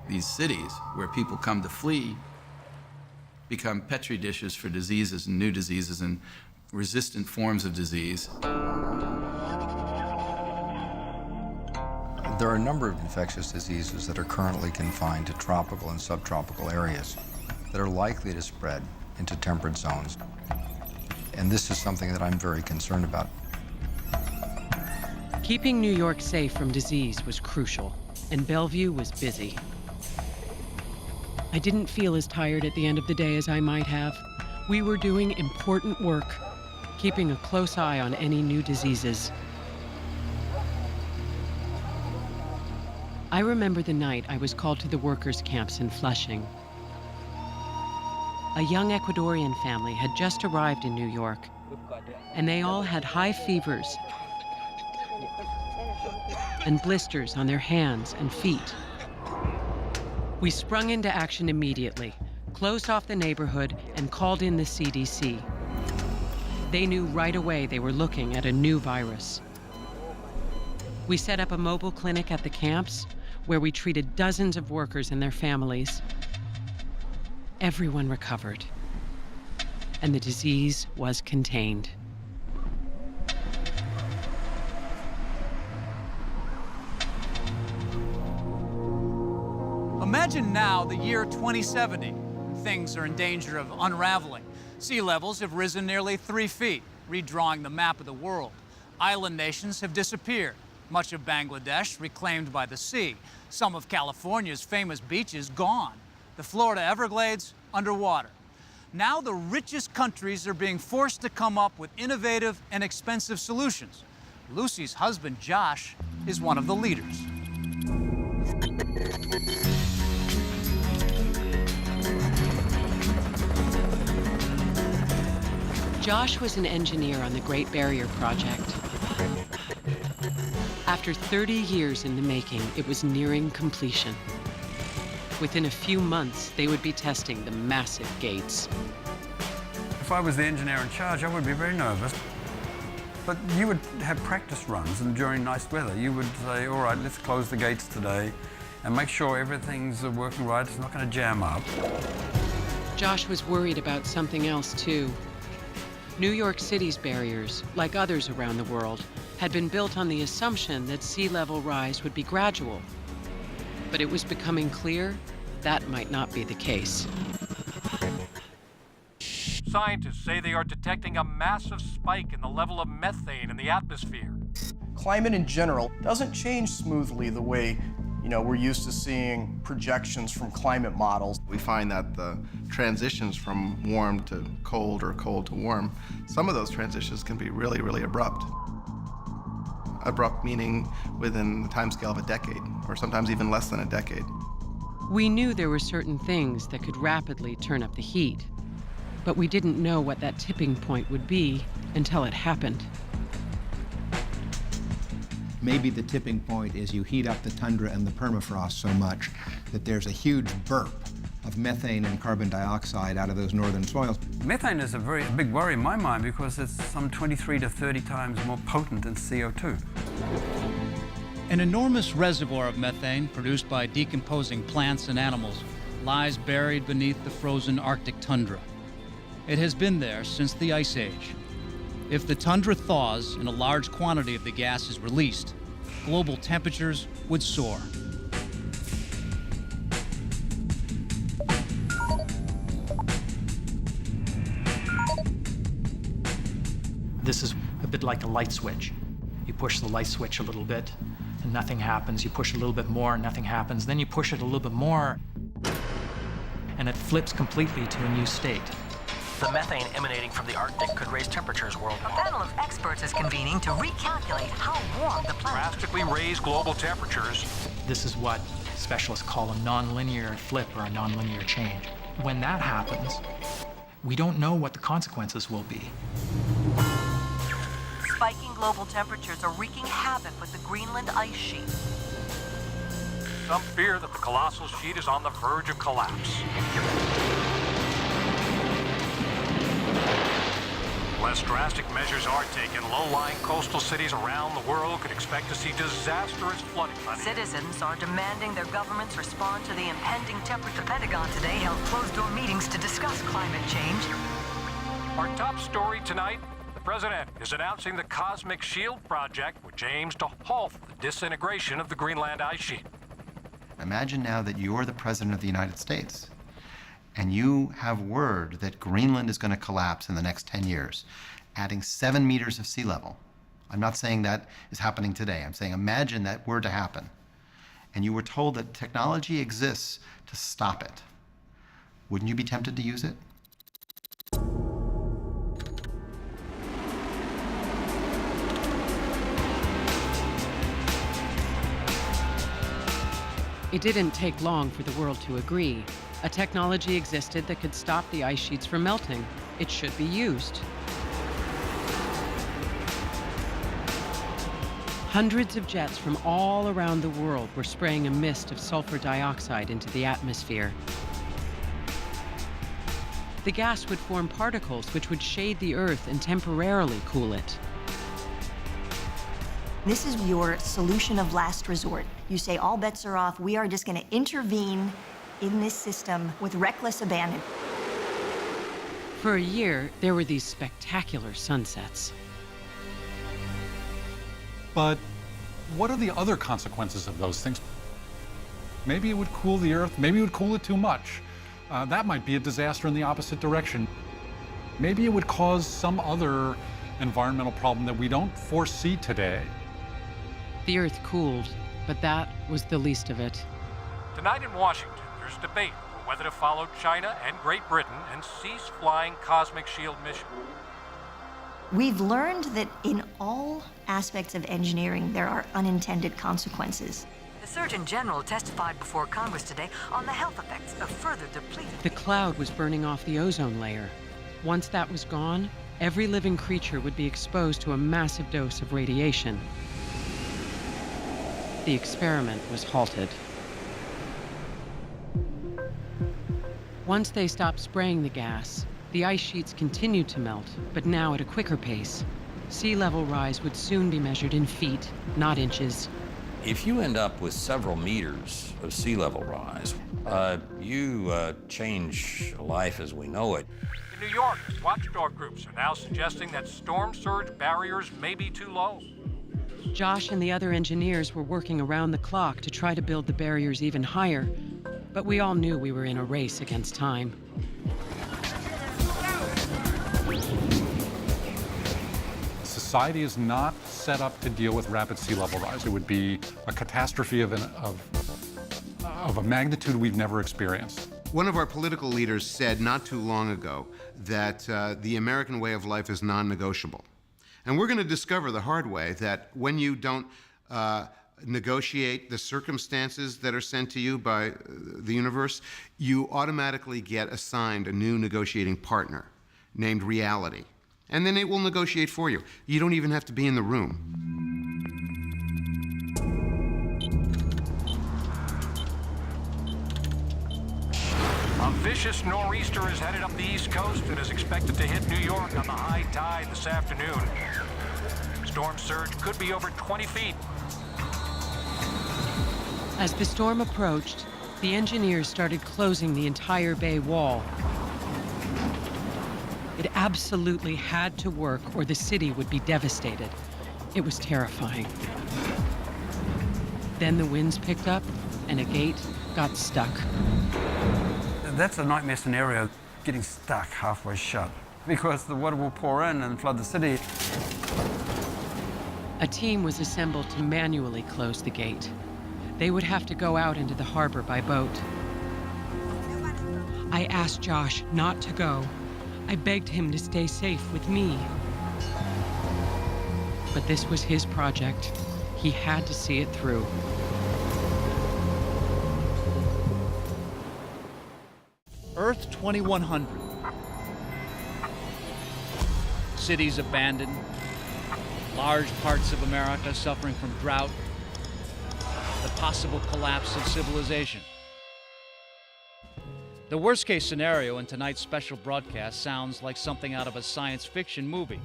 These cities where people come to flee become petri dishes for diseases and new diseases and resistant forms of disease. There are a number of infectious diseases that are currently confined to tropical and subtropical areas that are likely to spread into temperate zones. And this is something that I'm very concerned about. Keeping New York safe from disease was crucial, and Bellevue was busy. I didn't feel as tired at the end of the day as I might have. We were doing important work, keeping a close eye on any new diseases. I remember the night I was called to the workers' camps in Flushing. A young Ecuadorian family had just arrived in New York, and they all had high fevers and blisters on their hands and feet. We sprung into action immediately, closed off the neighborhood, and called in the CDC. They knew right away they were looking at a new virus. We set up a mobile clinic at the camps where we treated dozens of workers and their families. Everyone recovered, and the disease was contained. Imagine now the year 2070, when things are in danger of unraveling. Sea levels have risen nearly 3 feet, redrawing the map of the world. Island nations have disappeared. Much of Bangladesh reclaimed by the sea. Some of California's famous beaches gone. The Florida Everglades underwater. Now the richest countries are being forced to come up with innovative and expensive solutions. Lucy's husband, Josh, is one of the leaders. Josh was an engineer on the Great Barrier Project. After 30 years in the making, it was nearing completion. Within a few months, they would be testing the massive gates. If I was the engineer in charge, I would be very nervous. But you would have practice runs, and during nice weather, you would say, all right, let's close the gates today and make sure everything's working right, it's not going to jam up. Josh was worried about something else, too. New York City's barriers, like others around the world, had been built on the assumption that sea level rise would be gradual. But it was becoming clear that might not be the case. Scientists say they are detecting a massive spike in the level of methane in the atmosphere. Climate in general doesn't change smoothly the way we're used to seeing projections from climate models. We find that the transitions from warm to cold or cold to warm, some of those transitions can be really, really abrupt. Abrupt meaning within the timescale of a decade, or sometimes even less than a decade. We knew there were certain things that could rapidly turn up the heat, but we didn't know what that tipping point would be until it happened. Maybe the tipping point is you heat up the tundra and the permafrost so much that there's a huge burp of methane and carbon dioxide out of those northern soils. Methane is a very big worry in my mind because it's some 23 to 30 times more potent than CO2. An enormous reservoir of methane produced by decomposing plants and animals lies buried beneath the frozen Arctic tundra. It has been there since the Ice Age. If the tundra thaws and a large quantity of the gas is released, global temperatures would soar. This is a bit like a light switch. You push the light switch a little bit, and nothing happens. You push a little bit more, and nothing happens. Then you push it a little bit more, and it flips completely to a new state. The methane emanating from the Arctic could raise temperatures worldwide. A panel of experts is convening to recalculate how warm the planet Drastically raise global temperatures. This is what specialists call a nonlinear flip or a nonlinear change. When that happens, we don't know what the consequences will be. Spiking global temperatures are wreaking havoc with the Greenland ice sheet. Some fear that the colossal sheet is on the verge of collapse. Unless drastic measures are taken, low-lying coastal cities around the world could expect to see disastrous flooding. Citizens are demanding their governments respond to the impending temperature. The Pentagon today held closed-door meetings to discuss climate change. Our top story tonight, the president is announcing the Cosmic Shield Project, which aims to halt the disintegration of the Greenland ice sheet. Imagine now that you're the president of the United States, and you have word that Greenland is going to collapse in the next 10 years, adding 7 meters of sea level. I'm not saying that is happening today. I'm saying imagine that were to happen. And you were told that technology exists to stop it. Wouldn't you be tempted to use it? It didn't take long for the world to agree. A technology existed that could stop the ice sheets from melting. It should be used. Hundreds of jets from all around the world were spraying a mist of sulfur dioxide into the atmosphere. The gas would form particles which would shade the Earth and temporarily cool it. This is your solution of last resort. You say all bets are off. We are just going to intervene in this system with reckless abandon. For a year, there were these spectacular sunsets. But what are the other consequences of those things? Maybe it would cool the Earth. Maybe it would cool it too much. That might be a disaster in the opposite direction. Maybe it would cause some other environmental problem that we don't foresee today. The Earth cooled, but that was the least of it. Tonight in Washington, there's debate over whether to follow China and Great Britain and cease flying Cosmic Shield mission. We've learned that in all aspects of engineering, there are unintended consequences. The Surgeon General testified before Congress today on the health effects of further depleting. The cloud was burning off the ozone layer. Once that was gone, every living creature would be exposed to a massive dose of radiation. The experiment was halted. Once they stopped spraying the gas, the ice sheets continued to melt, but now at a quicker pace. Sea level rise would soon be measured in feet, not inches. If you end up with several meters of sea level rise, you change life as we know it. In New York, watchdog groups are now suggesting that storm surge barriers may be too low. Josh and the other engineers were working around the clock to try to build the barriers even higher, but we all knew we were in a race against time. Society is not set up to deal with rapid sea level rise. It would be a catastrophe of a magnitude we've never experienced. One of our political leaders said not too long ago that the American way of life is non-negotiable. And we're going to discover the hard way that when you don't negotiate the circumstances that are sent to you by the universe, you automatically get assigned a new negotiating partner named reality. And then it will negotiate for you. You don't even have to be in the room. A vicious nor'easter is headed up the East Coast and is expected to hit New York on the high tide this afternoon. Storm surge could be over 20 feet. As the storm approached, the engineers started closing the entire bay wall. It absolutely had to work or the city would be devastated. It was terrifying. Then the winds picked up and a gate got stuck. That's a nightmare scenario, getting stuck halfway shut, because the water will pour in and flood the city. A team was assembled to manually close the gate. They would have to go out into the harbor by boat. I asked Josh not to go. I begged him to stay safe with me. But this was his project. He had to see it through. Earth 2100. Cities abandoned. Large parts of America suffering from drought. The possible collapse of civilization. The worst-case scenario in tonight's special broadcast sounds like something out of a science fiction movie,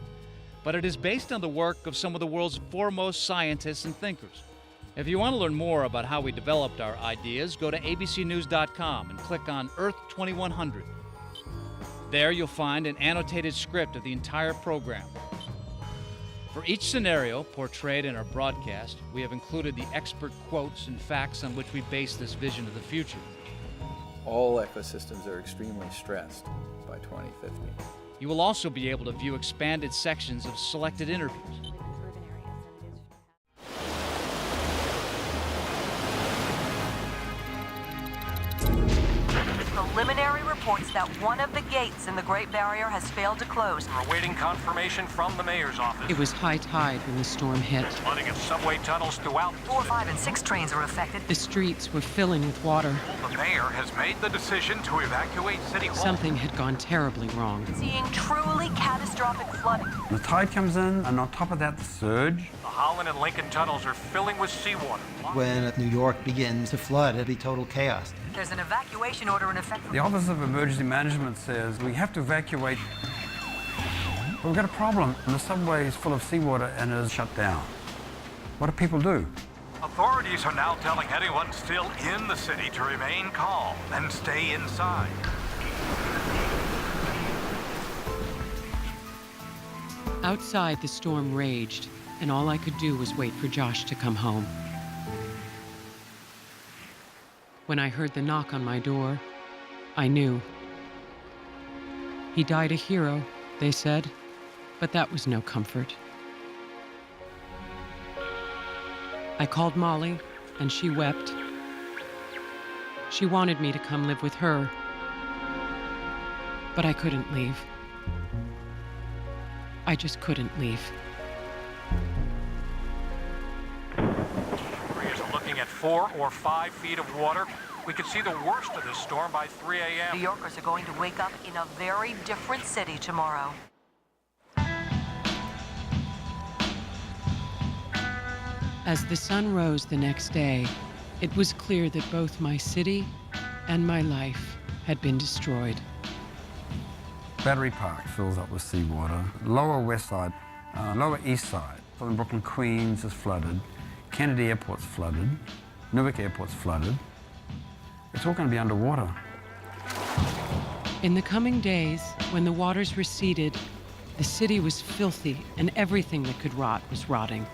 but it is based on the work of some of the world's foremost scientists and thinkers. If you want to learn more about how we developed our ideas, go to abcnews.com and click on Earth 2100. There you'll find an annotated script of the entire program. For each scenario portrayed in our broadcast, we have included the expert quotes and facts on which we base this vision of the future. All ecosystems are extremely stressed by 2050. You will also be able to view expanded sections of selected interviews. Preliminary reports that one of the gates in the Great Barrier has failed to close. We're awaiting confirmation from the mayor's office. It was high tide when the storm hit. Flooding of subway tunnels throughout. 4, 5, and 6 trains are affected. The streets were filling with water. The mayor has made the decision to evacuate City Hall. Something had gone terribly wrong. Seeing truly catastrophic flooding. The tide comes in, and on top of that, the surge. The Holland and Lincoln tunnels are filling with seawater. When New York begins to flood, it'll be total chaos. There's an evacuation order in effect. The Office of Emergency Management says we have to evacuate. But we've got a problem. The subway is full of seawater and is shut down. What do people do? Authorities are now telling anyone still in the city to remain calm and stay inside. Outside, the storm raged, and all I could do was wait for Josh to come home. When I heard the knock on my door, I knew. He died a hero, they said, but that was no comfort. I called Molly, and she wept. She wanted me to come live with her, but I couldn't leave. I just couldn't leave. Areas are looking at 4 or 5 feet of water. We could see the worst of this storm by 3 a.m. New Yorkers are going to wake up in a very different city tomorrow. As the sun rose the next day, it was clear that both my city and my life had been destroyed. Battery Park fills up with seawater. Lower West Side, Lower East Side, southern Brooklyn, Queens is flooded. Kennedy Airport's flooded. Newark Airport's flooded. It's all going to be underwater. In the coming days, when the waters receded, the city was filthy and everything that could rot was rotting.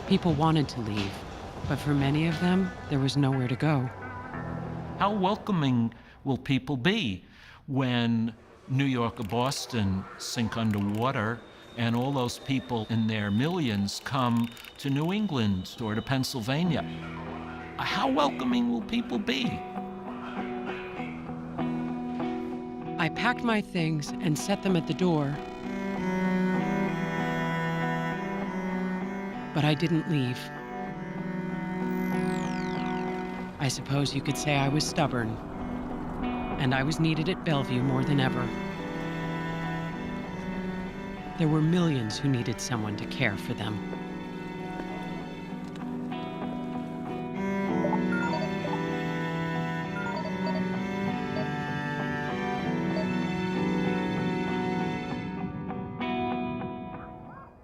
People wanted to leave, but for many of them, there was nowhere to go. How welcoming will people be when New York or Boston sink underwater and all those people in their millions come to New England or to Pennsylvania? How welcoming will people be? I packed my things and set them at the door, but I didn't leave. I suppose you could say I was stubborn, and I was needed at Bellevue more than ever. There were millions who needed someone to care for them.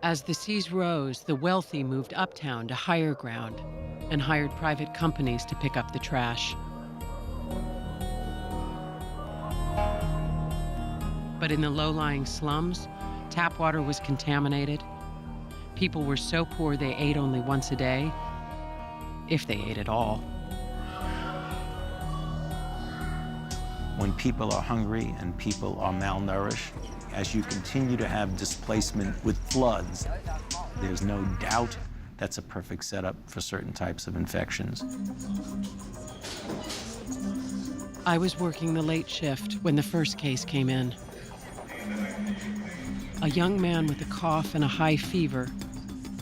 As the seas rose, the wealthy moved uptown to higher ground and hired private companies to pick up the trash. But in the low-lying slums, tap water was contaminated. People were so poor they ate only once a day, if they ate at all. When people are hungry and people are malnourished, as you continue to have displacement with floods, there's no doubt that's a perfect setup for certain types of infections. I was working the late shift when the first case came in. A young man with a cough and a high fever,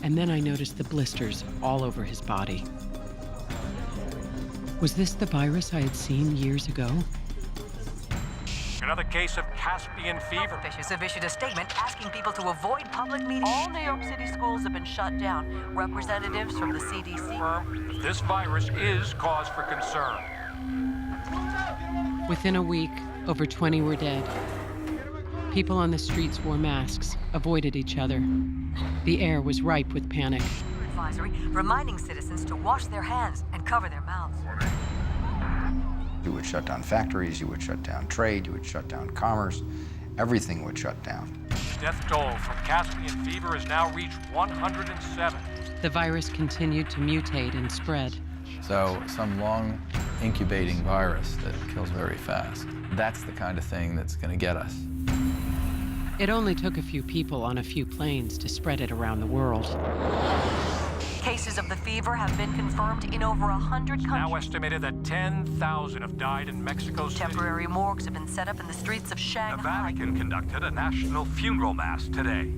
and then I noticed the blisters all over his body. Was this the virus I had seen years ago? Another case of Caspian fever. Officials have issued a statement asking people to avoid public meetings. All New York City schools have been shut down. Representatives from the CDC. This virus is cause for concern. Within a week, over 20 were dead. People on the streets wore masks, avoided each other. The air was ripe with panic. Advisory reminding citizens to wash their hands and cover their mouths. You would shut down factories, you would shut down trade, you would shut down commerce. Everything would shut down. Death toll from Caspian fever has now reached 107. The virus continued to mutate and spread. So some long incubating virus that kills very fast. That's the kind of thing that's going to get us. It only took a few people on a few planes to spread it around the world. Cases of the fever have been confirmed in over 100 countries. Now estimated that 10,000 have died in Mexico City. Temporary morgues have been set up in the streets of Shanghai. The Vatican conducted a national funeral mass today.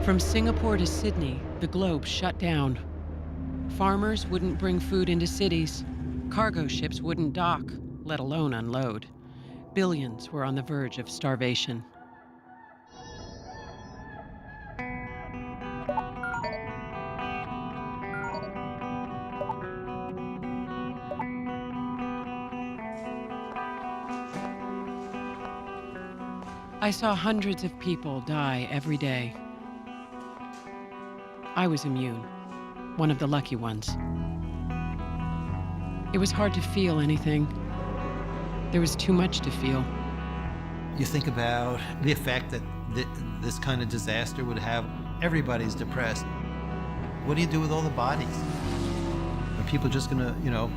From Singapore to Sydney, the globe shut down. Farmers wouldn't bring food into cities. Cargo ships wouldn't dock, let alone unload. Billions were on the verge of starvation. I saw hundreds of people die every day. I was immune, one of the lucky ones. It was hard to feel anything. There was too much to feel. You think about the effect that this kind of disaster would have. Everybody's depressed. What do you do with all the bodies? Are people just going to,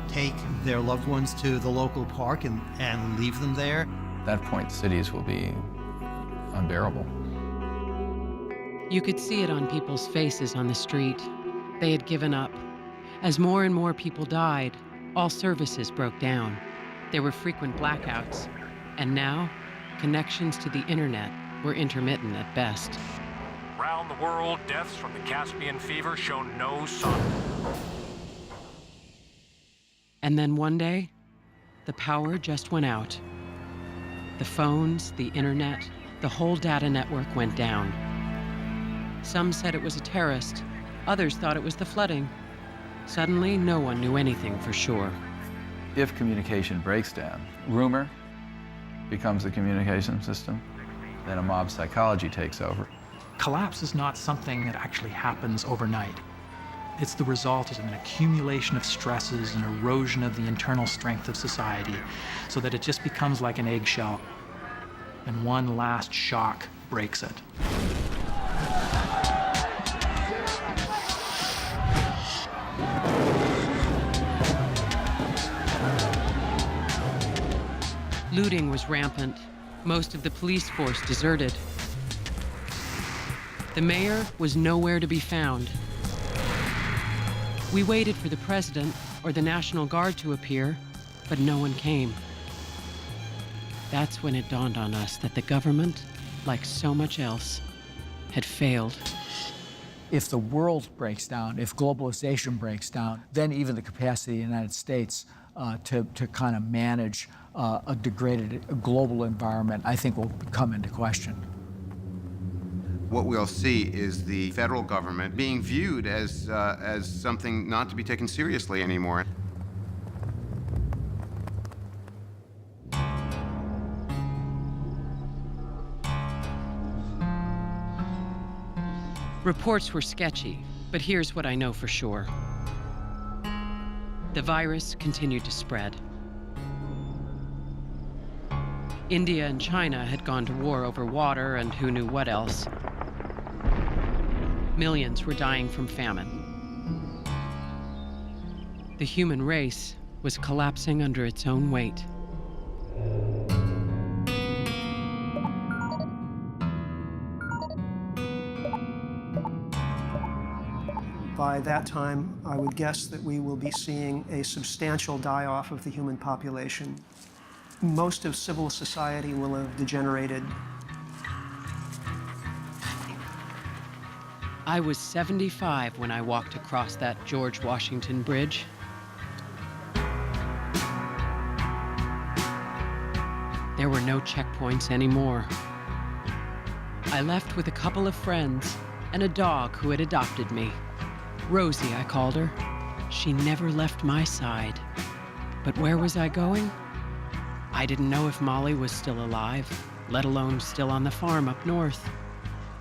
take their loved ones to the local park and leave them there? At that point, cities will be unbearable. You could see it on people's faces on the street. They had given up. As more and more people died, all services broke down. There were frequent blackouts. And now, connections to the internet were intermittent at best. Around the world, deaths from the Caspian fever show no sign. And then one day, the power just went out. The phones, the internet, the whole data network went down. Some said it was a terrorist. Others thought it was the flooding. Suddenly, no one knew anything for sure. If communication breaks down, rumor becomes the communication system, then a mob psychology takes over. Collapse is not something that actually happens overnight. It's the result of an accumulation of stresses and erosion of the internal strength of society, so that it just becomes like an eggshell, and one last shock breaks it. Looting was rampant. Most of the police force deserted. The mayor was nowhere to be found. We waited for the president or the National Guard to appear, but no one came. That's when it dawned on us that the government, like so much else, had failed. If the world breaks down, if globalization breaks down, then even the capacity of the United States to kind of manage a degraded global environment, I think, will come into question. What we'll see is the federal government being viewed as something not to be taken seriously anymore. Reports were sketchy, but here's what I know for sure. The virus continued to spread. India and China had gone to war over water and who knew what else. Millions were dying from famine. The human race was collapsing under its own weight. By that time, I would guess that we will be seeing a substantial die-off of the human population. Most of civil society will have degenerated. I was 75 when I walked across that George Washington Bridge. There were no checkpoints anymore. I left with a couple of friends and a dog who had adopted me. Rosie, I called her. She never left my side. But where was I going? I didn't know if Molly was still alive, let alone still on the farm up north.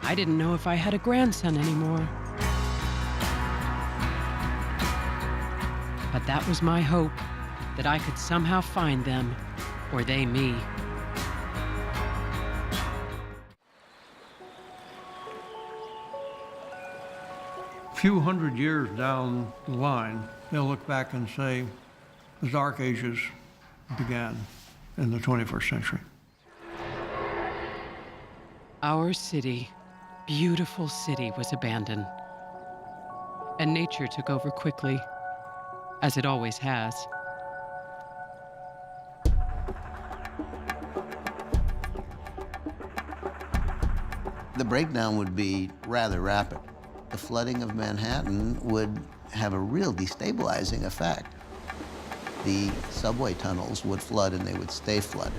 I didn't know if I had a grandson anymore. But that was my hope, that I could somehow find them, or they me. A few hundred years down the line, they'll look back and say, the Dark Ages began in the 21st century. Our city, beautiful city, was abandoned. And nature took over quickly, as it always has. The breakdown would be rather rapid. The flooding of Manhattan would have a real destabilizing effect. The subway tunnels would flood and they would stay flooded.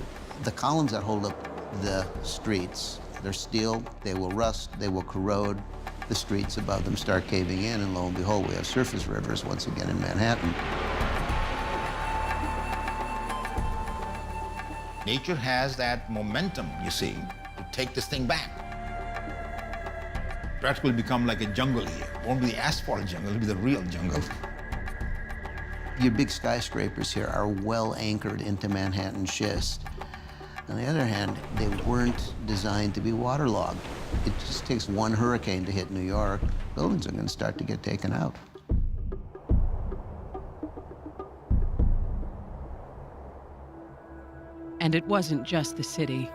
The columns that hold up the streets, they're steel, they will rust, they will corrode. The streets above them start caving in, and lo and behold, we have surface rivers once again in Manhattan. Nature has that momentum, you see, to take this thing back. Practically become like a jungle here. It won't be the asphalt jungle, it'll be the real jungle. Your big skyscrapers here are well anchored into Manhattan schist. On the other hand, they weren't designed to be waterlogged. It just takes one hurricane to hit New York. Buildings are going to start to get taken out. And it wasn't just the city.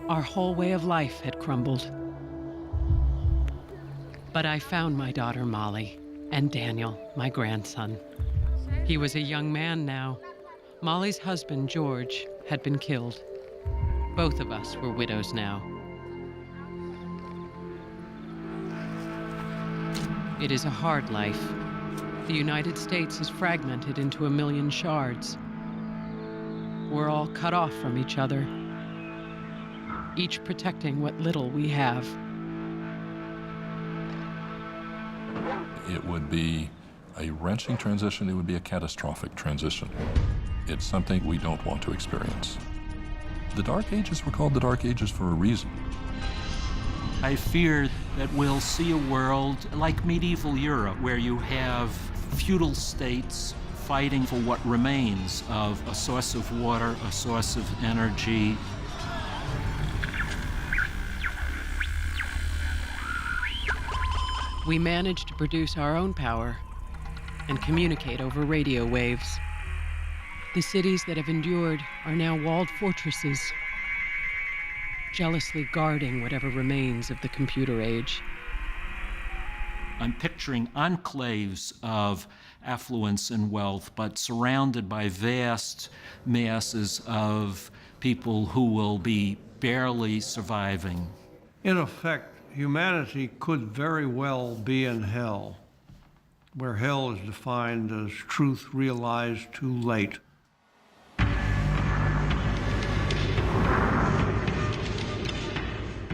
Our whole way of life had crumbled. But I found my daughter Molly and Daniel, my grandson. He was a young man now. Molly's husband, George, had been killed. Both of us were widows now. It is a hard life. The United States is fragmented into a million shards. We're all cut off from each other, each protecting what little we have. It would be a wrenching transition. It would be a catastrophic transition. It's something we don't want to experience. The Dark Ages were called the Dark Ages for a reason. I fear that we'll see a world like medieval Europe, where you have feudal states fighting for what remains of a source of water, a source of energy. We managed to produce our own power and communicate over radio waves. The cities that have endured are now walled fortresses, jealously guarding whatever remains of the computer age. I'm picturing enclaves of affluence and wealth, but surrounded by vast masses of people who will be barely surviving. In effect, humanity could very well be in hell, where hell is defined as truth realized too late.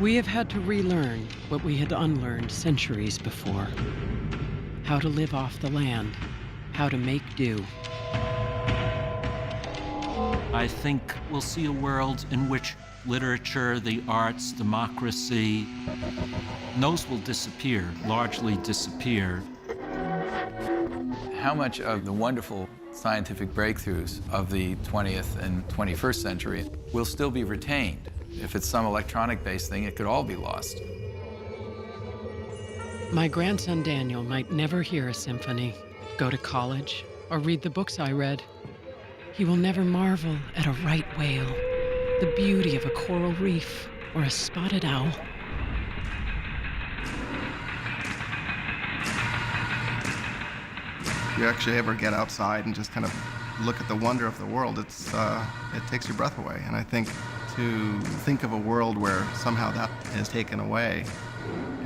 We have had to relearn what we had unlearned centuries before. How to live off the land, how to make do. I think we'll see a world in which literature, the arts, democracy, those will disappear, largely disappear. How much of the wonderful scientific breakthroughs of the 20th and 21st century will still be retained? If it's some electronic-based thing, it could all be lost. My grandson Daniel might never hear a symphony, go to college, or read the books I read. He will never marvel at a right whale, the beauty of a coral reef, or a spotted owl. You actually ever get outside and just kind of look at the wonder of the world, it takes your breath away. And I think to think of a world where somehow that is taken away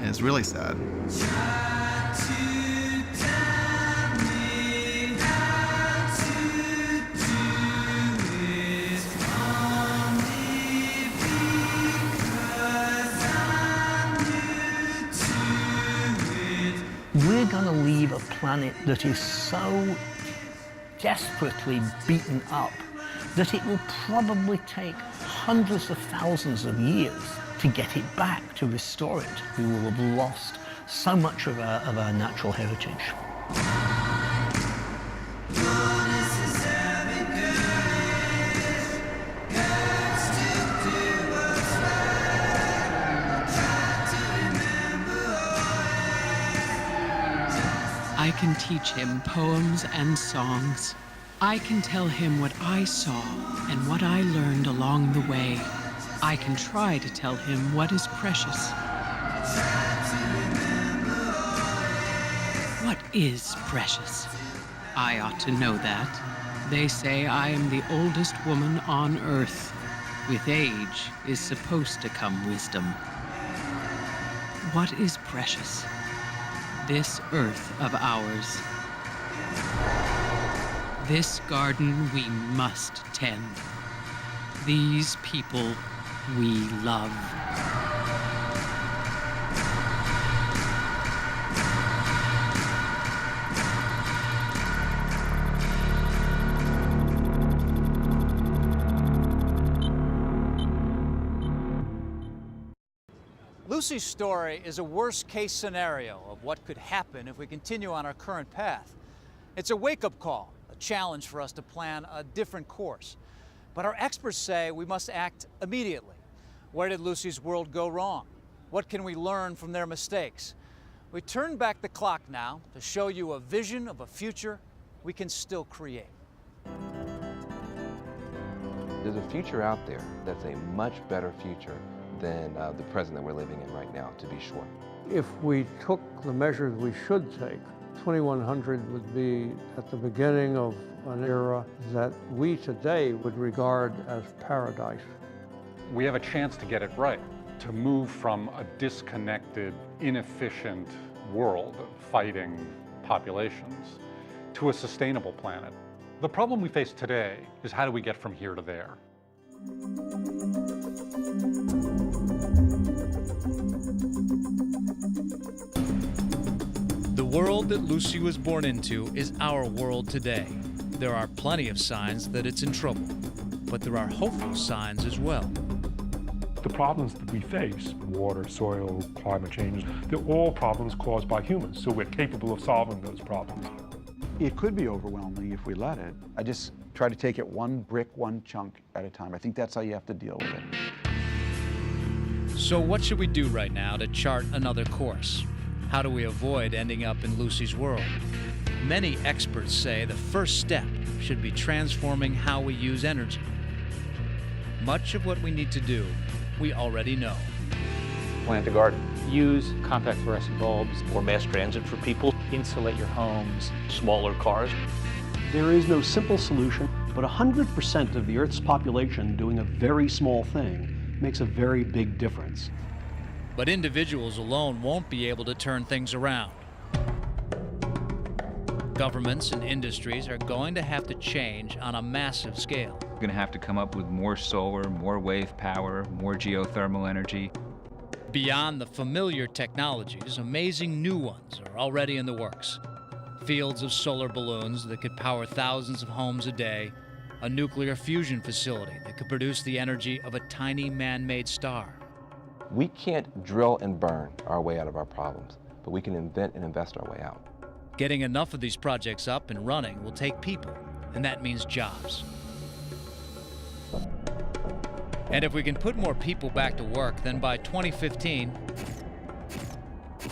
is really sad. We're going to leave a planet that is so desperately beaten up that it will probably take hundreds of thousands of years to get it back, to restore it. We will have lost so much of our natural heritage. I can teach him poems and songs. I can tell him what I saw and what I learned along the way. I can try to tell him what is precious. What is precious? I ought to know that. They say I am the oldest woman on earth. With age is supposed to come wisdom. What is precious? This earth of ours. This garden we must tend. These people we love. Lucy's story is a worst-case scenario of what could happen if we continue on our current path. It's a wake-up call, a challenge for us to plan a different course. But our experts say we must act immediately. Where did Lucy's world go wrong? What can we learn from their mistakes? We turn back the clock now to show you a vision of a future we can still create. a future out there that's a much better future than the present that we're living in right now, to be sure. If we took the measures we should take, 2100 would be at the beginning of an era that we today would regard as paradise. We have a chance to get it right, to move from a disconnected, inefficient world fighting populations to a sustainable planet. The problem we face today is how do we get from here to there? The world that Lucy was born into is our world today. There are plenty of signs that it's in trouble, but there are hopeful signs as well. The problems that we face, water, soil, climate change, they're all problems caused by humans, so we're capable of solving those problems. It could be overwhelming if we let it. I just try to take it one brick, one chunk at a time. I think that's how you have to deal with it. So what should we do right now to chart another course? How do we avoid ending up in Lucy's world? Many experts say the first step should be transforming how we use energy. Much of what we need to do, we already know. Plant a garden. Use compact fluorescent bulbs. Or mass transit for people. Insulate your homes. Smaller cars. There is no simple solution, but 100% of the Earth's population doing a very small thing makes a very big difference. But individuals alone won't be able to turn things around. Governments and industries are going to have to change on a massive scale. We're going to have to come up with more solar, more wave power, more geothermal energy. Beyond the familiar technologies, amazing new ones are already in the works. Fields of solar balloons that could power thousands of homes a day, a nuclear fusion facility that could produce the energy of a tiny man-made star. We can't drill and burn our way out of our problems, but we can invent and invest our way out. Getting enough of these projects up and running will take people, and that means jobs. And if we can put more people back to work, then by 2015,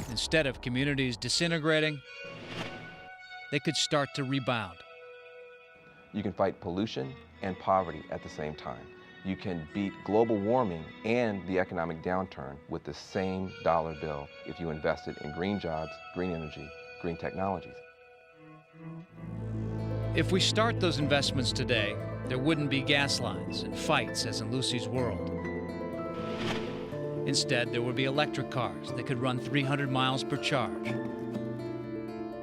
instead of communities disintegrating, they could start to rebound. You can fight pollution and poverty at the same time. You can beat global warming and the economic downturn with the same dollar bill if you invested in green jobs, green energy, green technologies. If we start those investments today, there wouldn't be gas lines and fights as in Lucy's world. Instead, there would be electric cars that could run 300 miles per charge.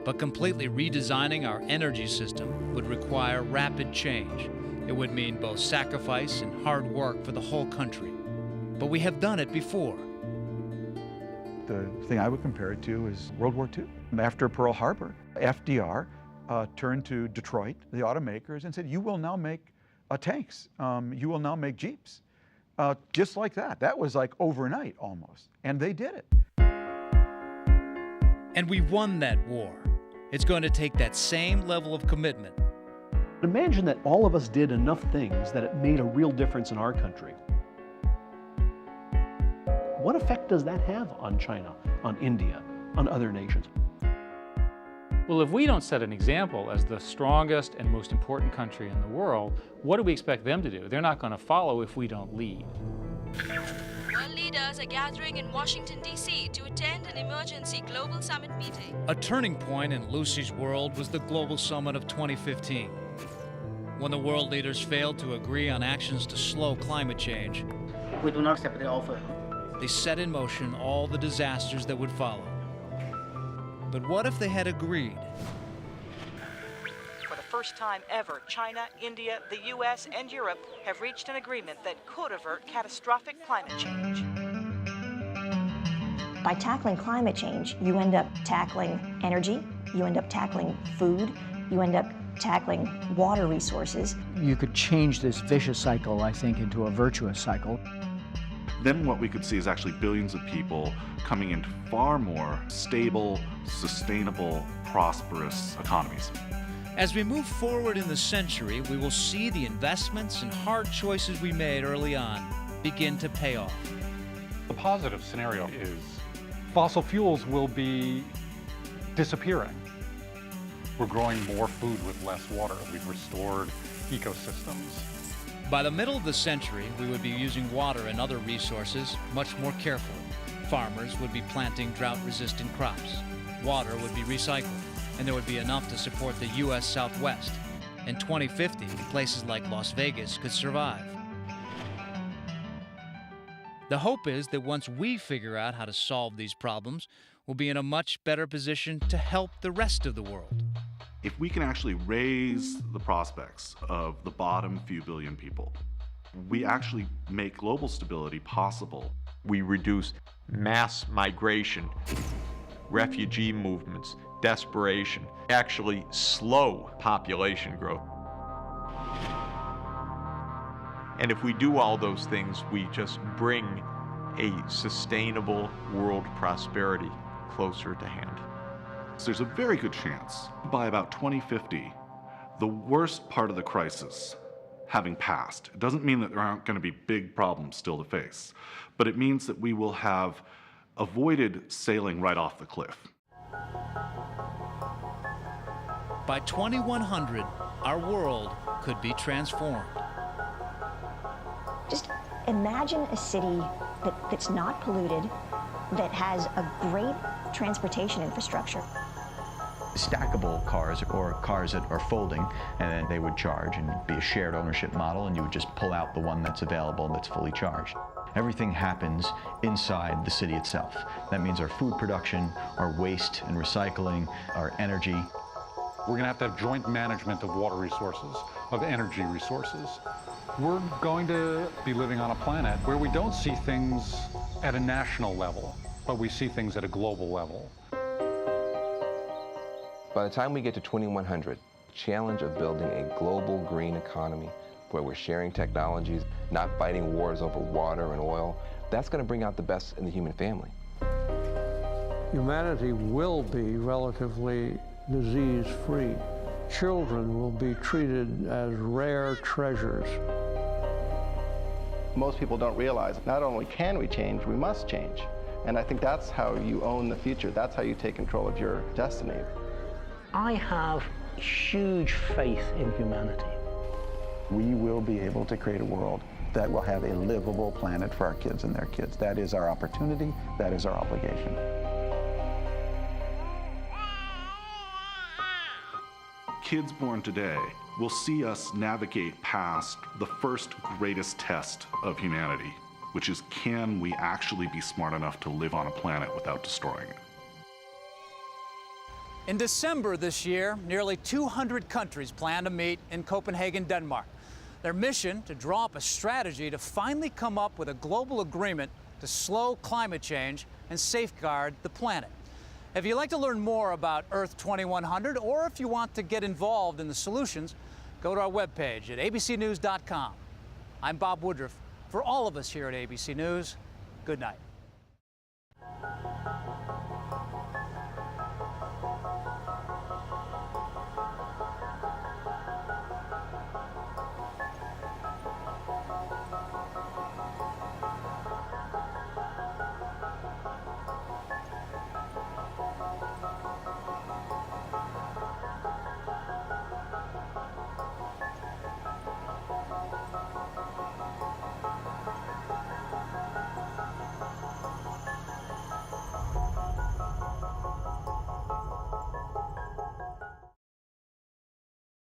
But completely redesigning our energy system would require rapid change. It would mean both sacrifice and hard work for the whole country. But we have done it before. The thing I would compare it to is World War II. After Pearl Harbor, FDR turned to Detroit, the automakers, and said, you will now make tanks. You will now make Jeeps. Just like that. That was like overnight almost. And they did it. And we won that war. It's going to take that same level of commitment. Imagine that all of us did enough things that it made a real difference in our country. What effect does that have on China, on India, on other nations? Well, if we don't set an example as the strongest and most important country in the world, what do we expect them to do? They're not going to follow if we don't lead. World leaders are gathering in Washington, D.C. to attend an emergency global summit meeting. A turning point in Lucy's world was the Global Summit of 2015. When the world leaders failed to agree on actions to slow climate change, we do not accept the offer. They set in motion all the disasters that would follow. But what if they had agreed? For the first time ever, China, India, the U.S., and Europe have reached an agreement that could avert catastrophic climate change. By tackling climate change, you end up tackling energy, you end up tackling food, you end up tackling water resources. You could change this vicious cycle, I think, into a virtuous cycle. Then what we could see is actually billions of people coming into far more stable, sustainable, prosperous economies. As we move forward in the century, we will see the investments and hard choices we made early on begin to pay off. The positive scenario is fossil fuels will be disappearing. We're growing more food with less water. We've restored ecosystems. By the middle of the century, we would be using water and other resources much more carefully. Farmers would be planting drought-resistant crops. Water would be recycled, and there would be enough to support the U.S. Southwest. In 2050, places like Las Vegas could survive. The hope is that once we figure out how to solve these problems, we'll be in a much better position to help the rest of the world. If we can actually raise the prospects of the bottom few billion people, we actually make global stability possible. We reduce mass migration, refugee movements, desperation, actually slow population growth. And if we do all those things, we just bring a sustainable world prosperity closer to hand. So there's a very good chance by about 2050, the worst part of the crisis having passed. It doesn't mean that there aren't going to be big problems still to face, but it means that we will have avoided sailing right off the cliff. By 2100, our world could be transformed. Just imagine a city that's not polluted, that has a great transportation infrastructure. Stackable cars or cars that are folding, and then they would charge and be a shared ownership model, and you would just pull out the one that's available and that's fully charged. Everything happens inside the city itself. That means our food production, our waste and recycling, our energy. We're going to have joint management of water resources, of energy resources. We're going to be living on a planet where we don't see things at a national level, but we see things at a global level. By the time we get to 2100, the challenge of building a global green economy where we're sharing technologies, not fighting wars over water and oil, that's going to bring out the best in the human family. Humanity will be relatively disease-free. Children will be treated as rare treasures. Most people don't realize not only can we change, we must change. And I think that's how you own the future. That's how you take control of your destiny. I have huge faith in humanity. We will be able to create a world that will have a livable planet for our kids and their kids. That is our opportunity. That is our obligation. Kids born today will see us navigate past the first greatest test of humanity, which is, can we actually be smart enough to live on a planet without destroying it? In December this year, nearly 200 countries plan to meet in Copenhagen, Denmark. Their mission to draw up a strategy to finally come up with a global agreement to slow climate change and safeguard the planet. If you'd like to learn more about Earth 2100, or if you want to get involved in the solutions, go to our webpage at abcnews.com. I'm Bob Woodruff. For all of us here at ABC News, good night.